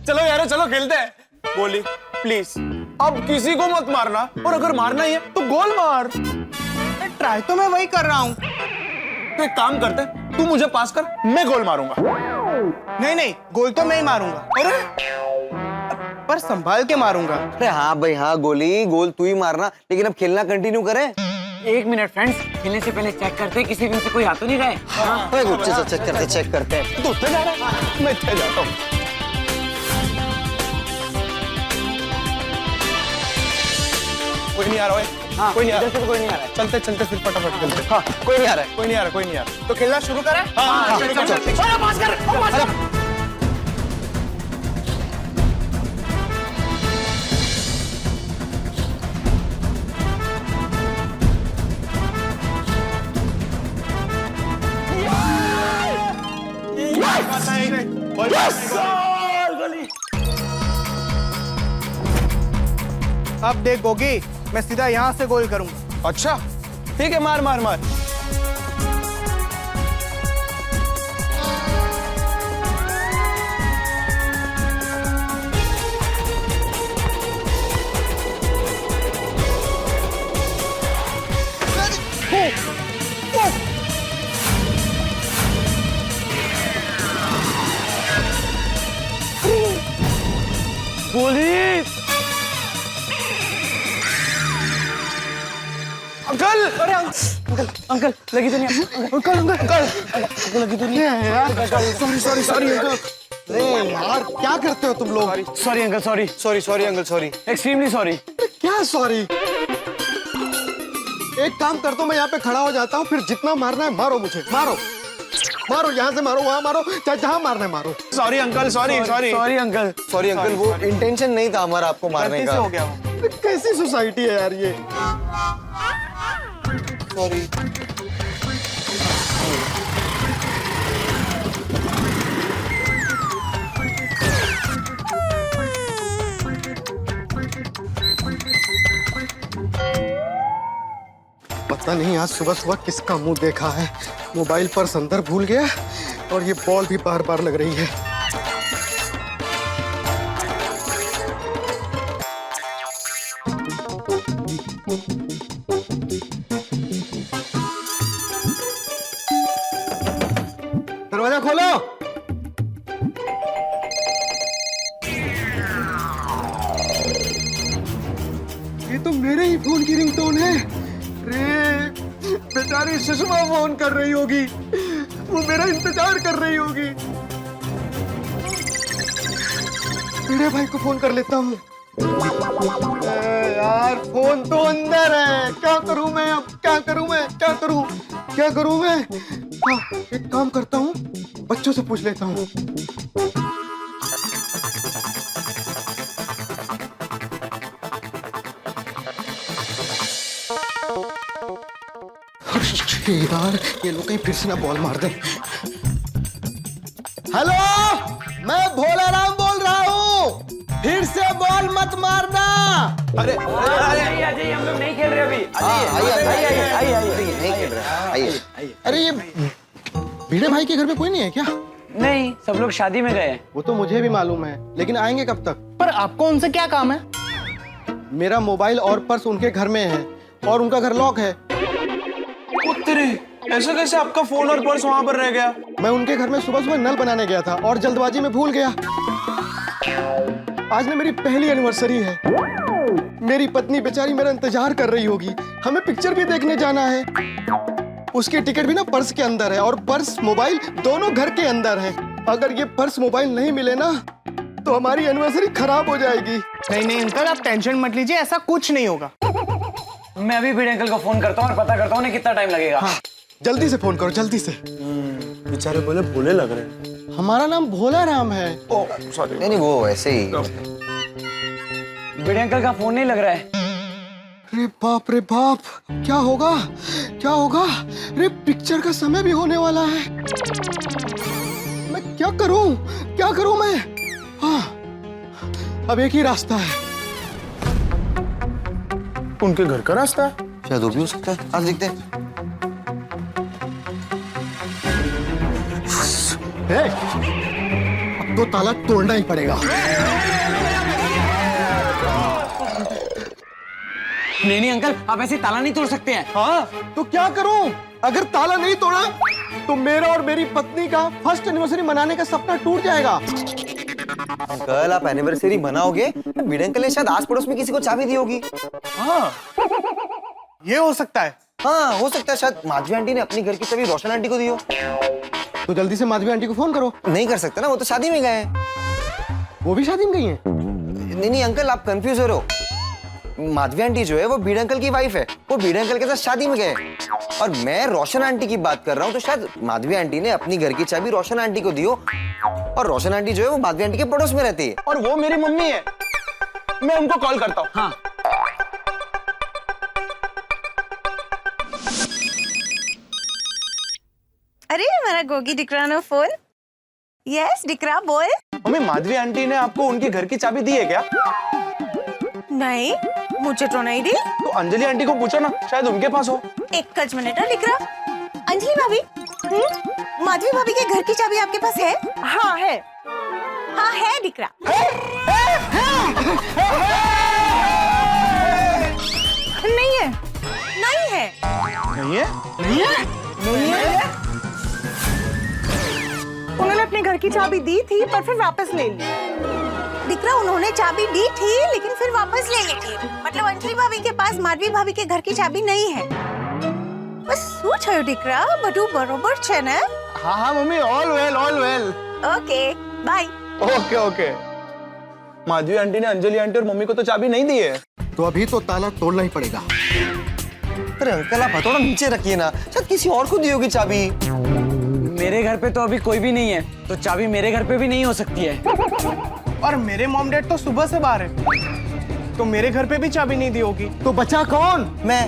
चलो यार चलो खेलते हैं। गोली प्लीज अब किसी को मत मारना, और अगर मारना ही है तो गोल मार। ट्राई तो मैं वही कर रहा हूँ। तो एक काम करते हैं, तू मुझे पास कर, मैं गोल मारूंगा। नहीं नहीं, गोल तो मैं ही मारूंगा। अरे पर संभाल के मारूंगा। अरे हाँ भाई हाँ, गोली गोल तू ही मारना, लेकिन अब खेलना कंटिन्यू करें। एक मिनट फ्रेंड्स, खेलने से पहले चेक करते हैं किसी भी से कोई आ तो नहीं रहा है। हाँ, गुच्छे से चेक करते हैं। तू उठे जा रहा है, मैं इतने जाता हूँ। कोई नहीं आ रहा है। हाँ, कोई नहीं आ इधर रहा। से कोई नहीं आ रहा है। चलते चलते फिर फटाफट चलते। हाँ, कोई नहीं आ रहा है। कोई नहीं आ रहा, कोई नहीं आ रहा। तो खेलना शुरू करें? हाँ, शुरू कर। अरे पास कर। अब देख गोगी, मैं सीधा यहाँ से गोल करूंगा। अच्छा ठीक है, मार मार मार। गोली अंकल, अरे अंकल लगी तो नहीं? अंकल लगी तो नहीं है यार। Sorry uncle. अरे यार क्या करते हो तुम लोग? Sorry uncle, sorry uncle, sorry. Extremely sorry. क्या सॉरी? एक काम कर दो, मैं यहाँ पे खड़ा हो जाता हूँ, फिर जितना मारना है मारो मुझे, मारो मारो, यहाँ से मारो, वहाँ मारो, चाहे जहाँ मारना है मारो। सॉरी अंकल, सॉरी अंकल, वो इंटेंशन नहीं था हमारा आपको मारने का। हो गया वो। कैसी सोसाइटी है यार ये। सॉरी। पता नहीं आज सुबह सुबह किसका मुंह देखा है। मोबाइल पर्स अंदर भूल गया और ये बॉल भी बार बार लग रही है। दरवाजा खोलो। ये तो मेरे ही फोन की रिंगटोन है। अरे बेचारी सुषमा फोन कर रही होगी, वो मेरा इंतजार कर रही होगी। मेरे भाई को फोन कर लेता हूँ। यार फोन तो अंदर है, क्या करूं मैं अब? क्या करूं मैं? क्या करूं मैं? हाँ, एक काम करता हूँ, बच्चों से पूछ लेता हूँ। यार ये लोग कहीं फिर से ना बॉल मार दे। हेलो, मैं भोला राम बोल रहा हूँ, फिर से बॉल मत मारना। अरे आइए, हम लोग नहीं खेल रहे अभी। आइए। अरे ये भिड़े भाई के घर में कोई नहीं है क्या? नहीं, सब लोग शादी में गए। वो तो मुझे भी मालूम है, लेकिन आएंगे कब तक? पर आपको उनसे क्या काम है? मेरा मोबाइल और पर्स उनके घर में है और उनका घर लॉक है। ऐसा कैसे आपका फोन और पर्स वहां पर रह गया? मैं उनके घर में सुबह सुबह नल बनाने गया था और जल्दबाजी में भूल गया। आज ना मेरी पहली एनिवर्सरी है। मेरी पत्नी बेचारी मेरा इंतजार कर रही होगी। हमें पिक्चर भी देखने जाना है। उसकी टिकट भी ना पर्स के अंदर है और पर्स मोबाइल दोनों घर के अंदर है। अगर ये पर्स मोबाइल नहीं मिले ना तो हमारी एनिवर्सरी खराब हो जाएगी। नहीं अंकल, आप टेंशन मत लीजिए, ऐसा कुछ नहीं होगा। मैं अभी भिड़े अंकल को फोन करता हूँ और पता करता हूँ उन्हें कितना टाइम लगेगा। हाँ, जल्दी से फोन करो, जल्दी से। बेचारे बोले भोले लग रहे हैं। हमारा नाम भोला राम है। Oh sorry. नहीं वो ऐसे ही। भिड़े अंकल का फोन नहीं लग रहा है। रे बाप, क्या होगा? अरे पिक्चर का समय भी होने वाला है। मैं क्या करूं मैं? हाँ, अब एक ही रास्ता है। उनके घर का रास्ता है? शायद वो भी हो सकता है। आज देखते हैं। अब तो ताला तोड़ना ही पड़ेगा। नहीं अंकल, आप ऐसे ताला नहीं तोड़ सकते हैं। हाँ, तो क्या करूं? अगर ताला नहीं तोड़ा तो मेरा और मेरी पत्नी का फर्स्ट एनिवर्सरी मनाने का सपना टूट जाएगा। अंकल, आप एनिवर्सरी मनाओगे? भिड़े अंकल ने शायद आस पड़ोस में किसी को चाबी दी होगी। हाँ, ये हो सकता है। हाँ, हो सकता है शायद माधवी आंटी ने अपनी घर की चाबी रोशन आंटी को दी हो। तो जल्दी से माधवी आंटी को फोन करो। नहीं कर सकते ना, वो तो शादी में गए हैं। वो भी शादी में गई हैं? नहीं अंकल, आप कंफ्यूज हो रहे हो। माधवी आंटी जो है वो भिड़े अंकल की वाइफ है, वो भिड़े अंकल के साथ शादी में गए। और मैं रोशन आंटी की बात कर रहा हूँ, तो शायद माधवी आंटी ने अपनी घर की चाबी रोशन आंटी को दी हो। और रोशन आंटी जो है वो माधवी आंटी के पड़ोस में रहती है। और वो मेरी मम्मी है। मैं उनको कॉल करता हूँ। हाँ, अरे हमारा गोगी डिकरा नो फोन। यस डिकरा बोल। मम्मी, माधवी आंटी ने आपको उनके घर की चाबी दी है क्या? नहीं, मुझे तो नहीं दी। तो अंजलि आंटी को पूछो ना, शायद उनके पास हो। एक मिनट है डिकरा। अंजलि भाभी, माधवी भाभी के घर की चाबी आपके पास है? हाँ है। हाँ है डिकरा। नहीं है। नहीं है। नहीं है? नहीं है? नहीं है? उन्होंने अपने घर की चाबी दी थी पर फिर वापस ले ली। दिकरा, उन्होंने चाबी दी थी लेकिन फिर वापस ले ली थी। मतलब अंजलि भाभी के पास माधवी भाभी के घर की चाबी नहीं है। बस सोच है दिकरा, बटू बरोबर छे ने? हाँ mummy, all well all well. Okay bye. Okay okay. Madhavi aunty ने अंजलि आंटी और मम्मी को तो चाबी नहीं दी है। तो अभी तो ताला तोड़ना ही पड़ेगा। अरे अंकल, आप हथौड़ा नीचे रखिए ना, शायद किसी और को दी होगी चाबी। मेरे घर पे तो अभी कोई भी नहीं है, तो चाबी मेरे घर पे भी नहीं हो सकती है। और मेरे मॉम डैड तो सुबह से बाहर है, तो मेरे घर पे भी चाबी नहीं दी होगी। तो बचा कौन? मैं।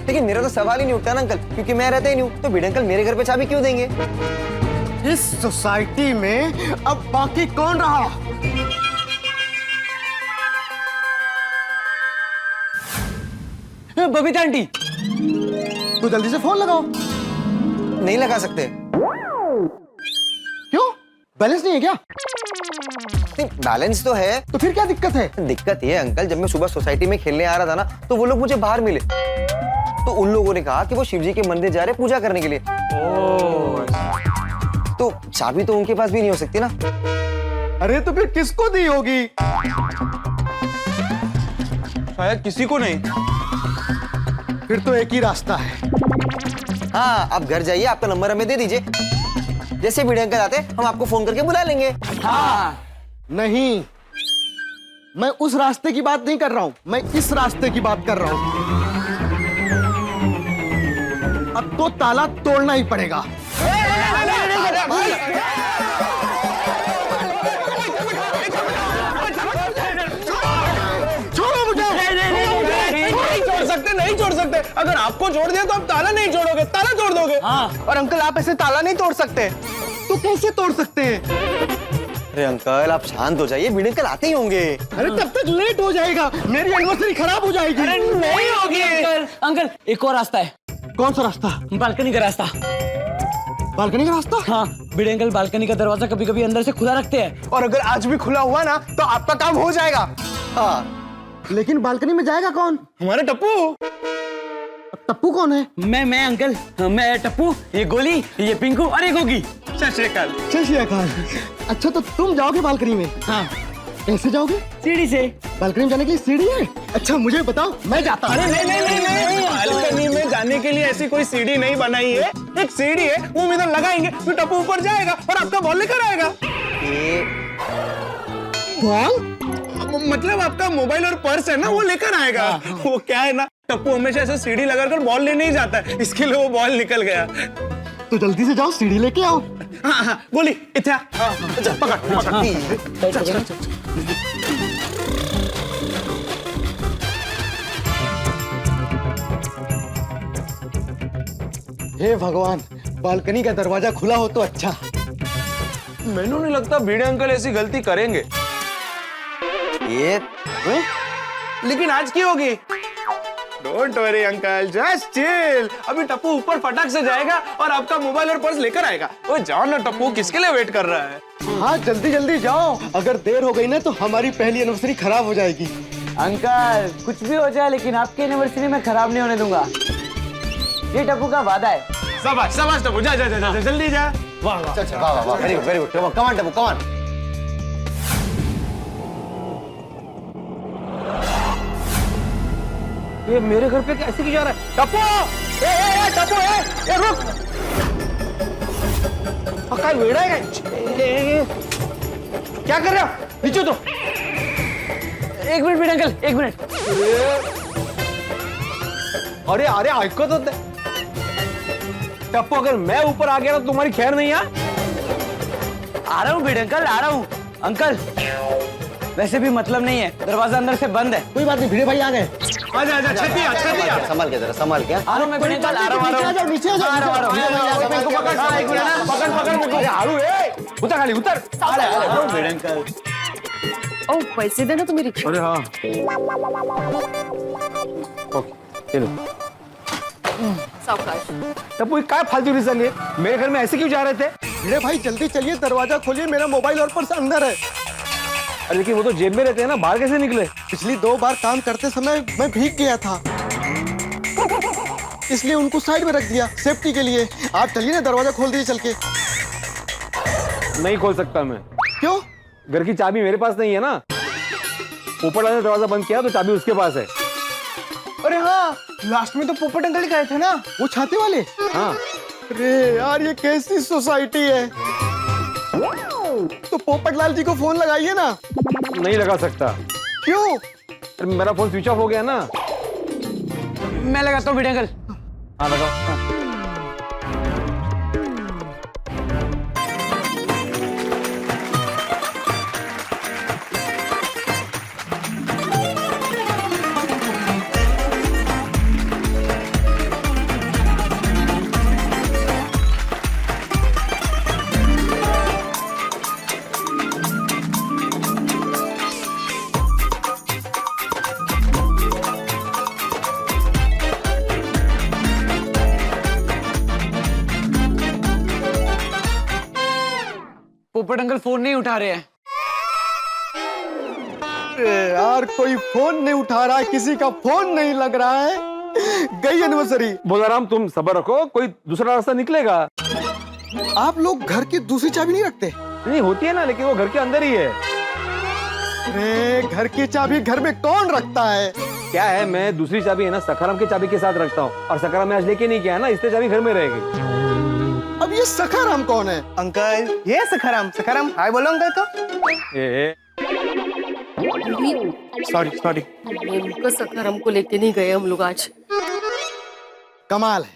लेकिन मेरा तो सवाल ही नहीं उठता ना अंकल, क्योंकि मैं रहता ही नहीं हूँ, तो भिड़े अंकल मेरे घर पे चाबी क्यों देंगे? इस सोसाइटी में अब बाकी कौन रहा? बबीता आंटी, तो जल्दी से फोन लगाओ। नहीं लगा सकते। क्यों? बैलेंस नहीं है क्या? नहीं, बैलेंस तो है। तो फिर क्या दिक्कत है? दिक्कत ये है अंकल, जब मैं सुबह सोसाइटी में खेलने आ रहा था ना, तो वो लोग मुझे बाहर मिले। तो उन लोगों ने कहा कि वो शिव जी के मंदिर जा रहे पूजा करने के लिए। तो चाबी तो उनके पास भी नहीं हो सकती ना। अरे तो फिर किसको दी होगी? शायद किसी को नहीं। फिर तो एक ही रास्ता है। हाँ, आप घर जाइए, आपका नंबर हमें दे दीजिए। जैसे भिड़े अंकल आते हम आपको फोन करके बुला लेंगे। हाँ। नहीं, मैं उस रास्ते की बात नहीं कर रहा हूं, मैं इस रास्ते की बात कर रहा हूं। अब तो ताला तोड़ना ही पड़ेगा। छोड़ो मुझे। नहीं छोड़ सकते। अगर आपको छोड़ दिया तो आप ताला नहीं छोड़ोगे, ताला तोड़ दोगे। हाँ। और अंकल, आप ऐसे ताला नहीं तोड़ सकते। तो कैसे तोड़ सकते हैं? अरे अंकल, आप शांत हो जाइए, भिड़े अंकल आते ही होंगे। अरे तब तक लेट हो जाएगा, मेरी एनिवर्सरी खराब हो जाएगी। अरे नहीं होगी। अंकल, एक और रास्ता है। कौन सा रास्ता? बालकनी का रास्ता। बालकनी का रास्ता? हाँ, भिड़े अंकल बालकनी का दरवाजा कभी कभी अंदर से खुला रखते हैं। और अगर आज भी खुला हुआ ना, तो आपका काम हो जाएगा। हाँ, लेकिन बालकनी में जाएगा कौन? हमारे टप्पू। टप्पू कौन है? मैं अंकल, मैं टप्पू, ये गोली, ये पिंकू और ये गोगी। सत श्री अकाल। सत श्री अकाल। अच्छा, तो तुम जाओगे बालकनी में? हाँ। कैसे जाओगे? सीढ़ी से। बालकनी में जाने के लिए सीढ़ी है? अच्छा मुझे बताओ, मैं जाता हूँ। अरे नहीं, बालकनी में जाने के लिए ऐसी कोई सीढ़ी नहीं बनाई है। एक सीढ़ी है, वो हम इधर लगाएंगे, फिर टप्पू ऊपर जाएगा और आपका बॉल लेकर आएगा। बॉल? मतलब आपका मोबाइल और पर्स है ना, वो लेकर आएगा। वो क्या है ना, टप्पू हमेशा ऐसे सीढ़ी लगाकर बॉल लेने ही जाता है, इसके लिए वो बॉल निकल गया। तो जल्दी से जाओ, सीढ़ी लेके आओ। हाँ, गोली इत्या। पकड़। हे भगवान, बालकनी का दरवाजा खुला हो तो अच्छा। मैंने नहीं लगता भिड़े अंकल ऐसी गलती करेंगे। ये लेकिन आज की होगी? Don't worry uncle, just chill. अभी टप्पू ऊपर फटाक से जाएगा और आपका मोबाइल और पर्स लेकर आएगा। ओ जाओ ना टप्पू, किसके लिए वेट कर रहा है? हाँ जल्दी जल्दी जाओ, अगर देर हो गई ना तो हमारी पहली एनिवर्सरी खराब हो जाएगी। अंकल कुछ भी हो जाए लेकिन आपकी एनिवर्सरी में खराब नहीं होने दूंगा, ये टप्पू का वादा है। शाबाश शाबाश टप्पू, जा जा जा जल्दी जा। वाह वाह चल वाह वाह, very good very good, come on Tappu, come on. ये मेरे घर पे कैसे क्यों जा रहा है? टप्पू! टप्पू रुक! काय वेड़ा है क्या कर रहे हो? नीचे तो। एक मिनट भिड़े अंकल, एक मिनट। अरे अरे आइको तो टप्पू, अगर मैं ऊपर आ गया तो तुम्हारी खैर नहीं है। आ रहा हूँ भिड़े अंकल, आ रहा हूँ। अंकल वैसे भी मतलब नहीं है, दरवाजा अंदर से बंद है। कोई बात नहीं, भिड़े भाई आ गए। आजा आजा, छेती आ छेती आ। संभाल के जरा, संभाल के। आ रहा हूँ मैं भिड़े अंकल, आ रहा हूँ। नीचे आ जाओ। उतर खाली उतर। भिड़े अंकल ओ पैसे देना तो मेरी। अरे हाँ चलो। सावकाश। टप्पू काय फालतू चाल रही है? मेरे घर में ऐसे क्यों जा रहे थे? भिड़े भाई जल्दी चलिए, दरवाजा खोलिए, मेरा मोबाइल और पर्स अंदर है। अरे लेकिन वो तो जेब में रहते हैं ना, बाहर कैसे निकले? पिछली 2 बार काम करते समय मैं भीग गया था, इसलिए उनको साइड में रख दिया सेफ्टी के लिए। आप चलिए ना, दरवाजा खोल दीजिए चल के। नहीं खोल सकता मैं। क्यों? घर की चाबी मेरे पास नहीं है ना। ऊपर वाले ने दरवाजा बंद किया तो चाबी उसके पास है। अरे हाँ, लास्ट में तो पोपट अंकल ही गए थे ना, वो छाते वाले। हाँ अरे यार, ये कैसी सोसाइटी है? तो पोपटलाल जी को फोन लगाइए ना। नहीं लगा सकता। क्यों? अरे मेरा फोन स्विच ऑफ हो गया ना। मैं लगाता हूँ भिड़े अंकल। हाँ लगाओ। पोपट अंकल फोन नहीं उठा रहे हैं। अरे यार, कोई फोन नहीं उठा रहा है, किसी का फोन नहीं लग रहा है। गई एनिवर्सरी। बोलाराम तुम सब्र रखो, कोई दूसरा रास्ता निकलेगा। आप लोग घर की दूसरी चाबी नहीं रखते? नहीं होती है ना, लेकिन वो घर के अंदर ही है। अरे घर की चाबी घर में कौन रखता है? क्या है, मैं दूसरी चाबी है ना सखाराम की चाबी के साथ रखता हूँ, और सखाराम में आज लेके नहीं गया ना, इसलिए चाबी घर में रहेगी। अब ये सखाराम कौन है? अंकल ये सखाराम। सखाराम हाय बोलो अंकल को। Sorry sorry. उनको सखाराम को लेके नहीं गए हम लोग आज। कमाल है,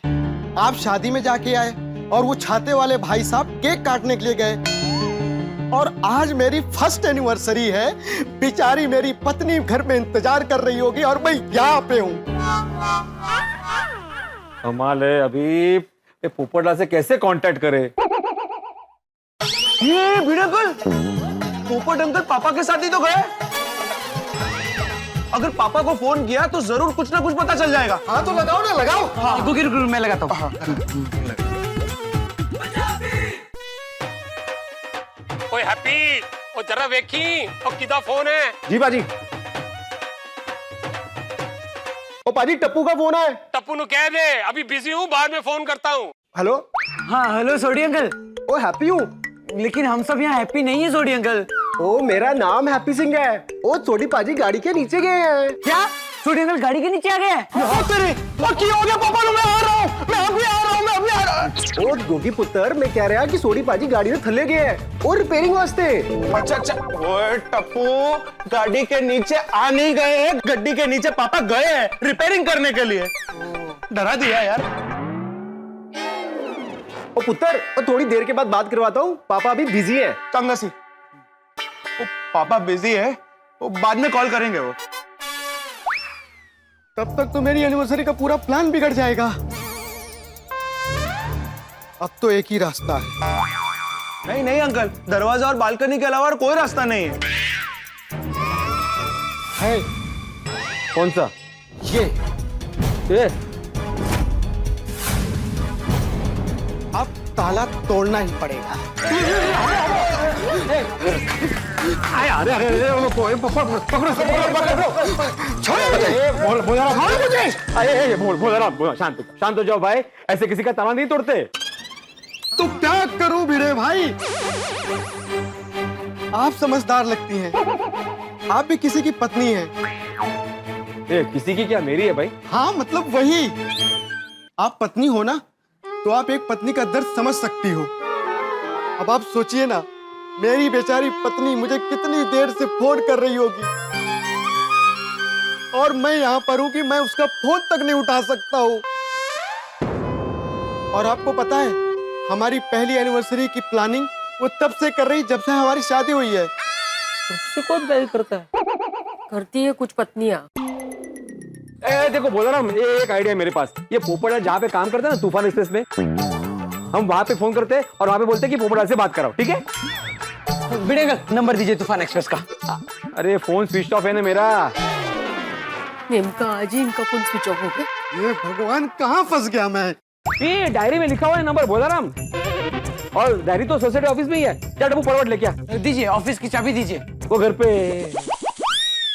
आप शादी में जाके आए और वो छाते वाले भाई साहब केक काटने के लिए गए, और आज मेरी फर्स्ट एनिवर्सरी है। बेचारी मेरी पत्नी घर में इंतजार कर रही होगी और मैं यहाँ पे हूँ। कमाल है। अभी पोपटलाल से कैसे कांटेक्ट करे? ये भिड़े अंकल, पोपट अंकल पापा के साथ ही तो गए। अगर पापा को फोन किया तो जरूर कुछ ना कुछ पता चल जाएगा। हाँ तो लगाओ ना, लगाओ। हाँ। रुको मैं लगाता हूँ। ओए हैप्पी, ओ जरा देखी ओ किदा फोन है। जी बाजी। ओ पाजी, टप्पू का फोन है। टप्पू नु कह दे अभी बिजी हूँ, बाद में फोन करता हूँ। हेलो। हाँ हेलो सोडी अंकल। ओ हैप्पी हूँ, लेकिन हम सब यहाँ हैप्पी नहीं है सोडी अंकल। ओ मेरा नाम हैप्पी सिंह है। ओ सोडी पाजी गाड़ी के नीचे गए हैं। क्या? सोडी अंकल गाड़ी के नीचे आ गए? तेरे की हो गया पापा, मैं आ रहा हूँ, मैं अभी आ रहा हूँ, मैं अभी आ रहा हूँ। ओ गोगी पुत्र, मैं कह रहा कि सोडी पाजी गाड़ी में थले गए हैं और रिपेयरिंग वास्ते। अच्छा अच्छा। ओए टप्पू, गाड़ी के नीचे आ नहीं गए हैं, गड्डी के नीचे पापा गए हैं रिपेयरिंग करने के लिए। डरा दिया यार। ओ पुत्र, थोड़ी देर के बाद बात करवाता हूँ, पापा अभी बिजी है। चंगा सी। ओ पापा बिजी है, वो बाद में कॉल करेंगे वो। तब तक तो मेरी एनिवर्सरी का पूरा प्लान बिगड़ जाएगा। अब तो एक ही रास्ता है, नहीं नहीं अंकल, दरवाजा और बालकनी के अलावा और कोई रास्ता नहीं है। कौन सा? ये अब ताला तोड़ना ही पड़ेगा। अरे अरे अरे पकड़ो शांत हो जाओ भाई, ऐसे किसी का ताला नहीं तोड़ते। तो क्या करूं भिड़े भाई? आप समझदार लगती हैं, आप भी किसी की पत्नी हैं। किसी की क्या, मेरी है भाई। हाँ मतलब वही, आप पत्नी हो ना, तो आप एक पत्नी का दर्द समझ सकती हो। अब आप सोचिए ना, मेरी बेचारी पत्नी मुझे कितनी देर से फोन कर रही होगी, और मैं यहाँ पर हूँ कि मैं उसका फोन तक नहीं उठा सकता हूँ। और आपको पता है, हमारी पहली एनिवर्सरी की प्लानिंग वो तब से कर रही जब से हमारी शादी हुई है। उससे कौन प्लान करता है? करती है कुछ पत्नियां। देखो बोला ना, एक आइडिया मेरे पास। ये पोपट जहाँ पे काम करता है ना, तूफान एक्सप्रेस में, हम वहां पे फोन करते हैं और वहां पे बोलते हैं कि पोपट से बात कराओ, ठीक है? भिड़ेंगल नंबर दीजिए तूफान एक्सप्रेस का। अरे फोन स्विच ऑफ है ना मेरा। नेमका आज ही इनका फोन स्विच ऑफ हो गया। ये भगवान, कहाँ फंस गया मैं? ये डायरी में लिखा हुआ है नंबर बोलाराम, और डायरी तो सोसाइटी ऑफिस में ही है। क्या डब्बू फॉरवर्ड लेके आ। दीजिए, ऑफिस की चाबी दीजिए। वो घर पे,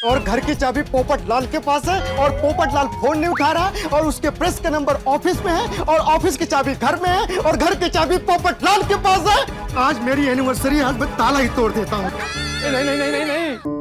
और घर की चाबी पोपट लाल के पास है, और पोपट लाल फोन नहीं उठा रहा है, और उसके प्रेस का नंबर ऑफिस में है, और ऑफिस की चाबी घर में है, और घर की चाबी पोपट लाल के पास है। आज मेरी एनिवर्सरी, आज मैं ताला ही तोड़ देता हूँ। नहीं नहीं नहीं नहीं नहीं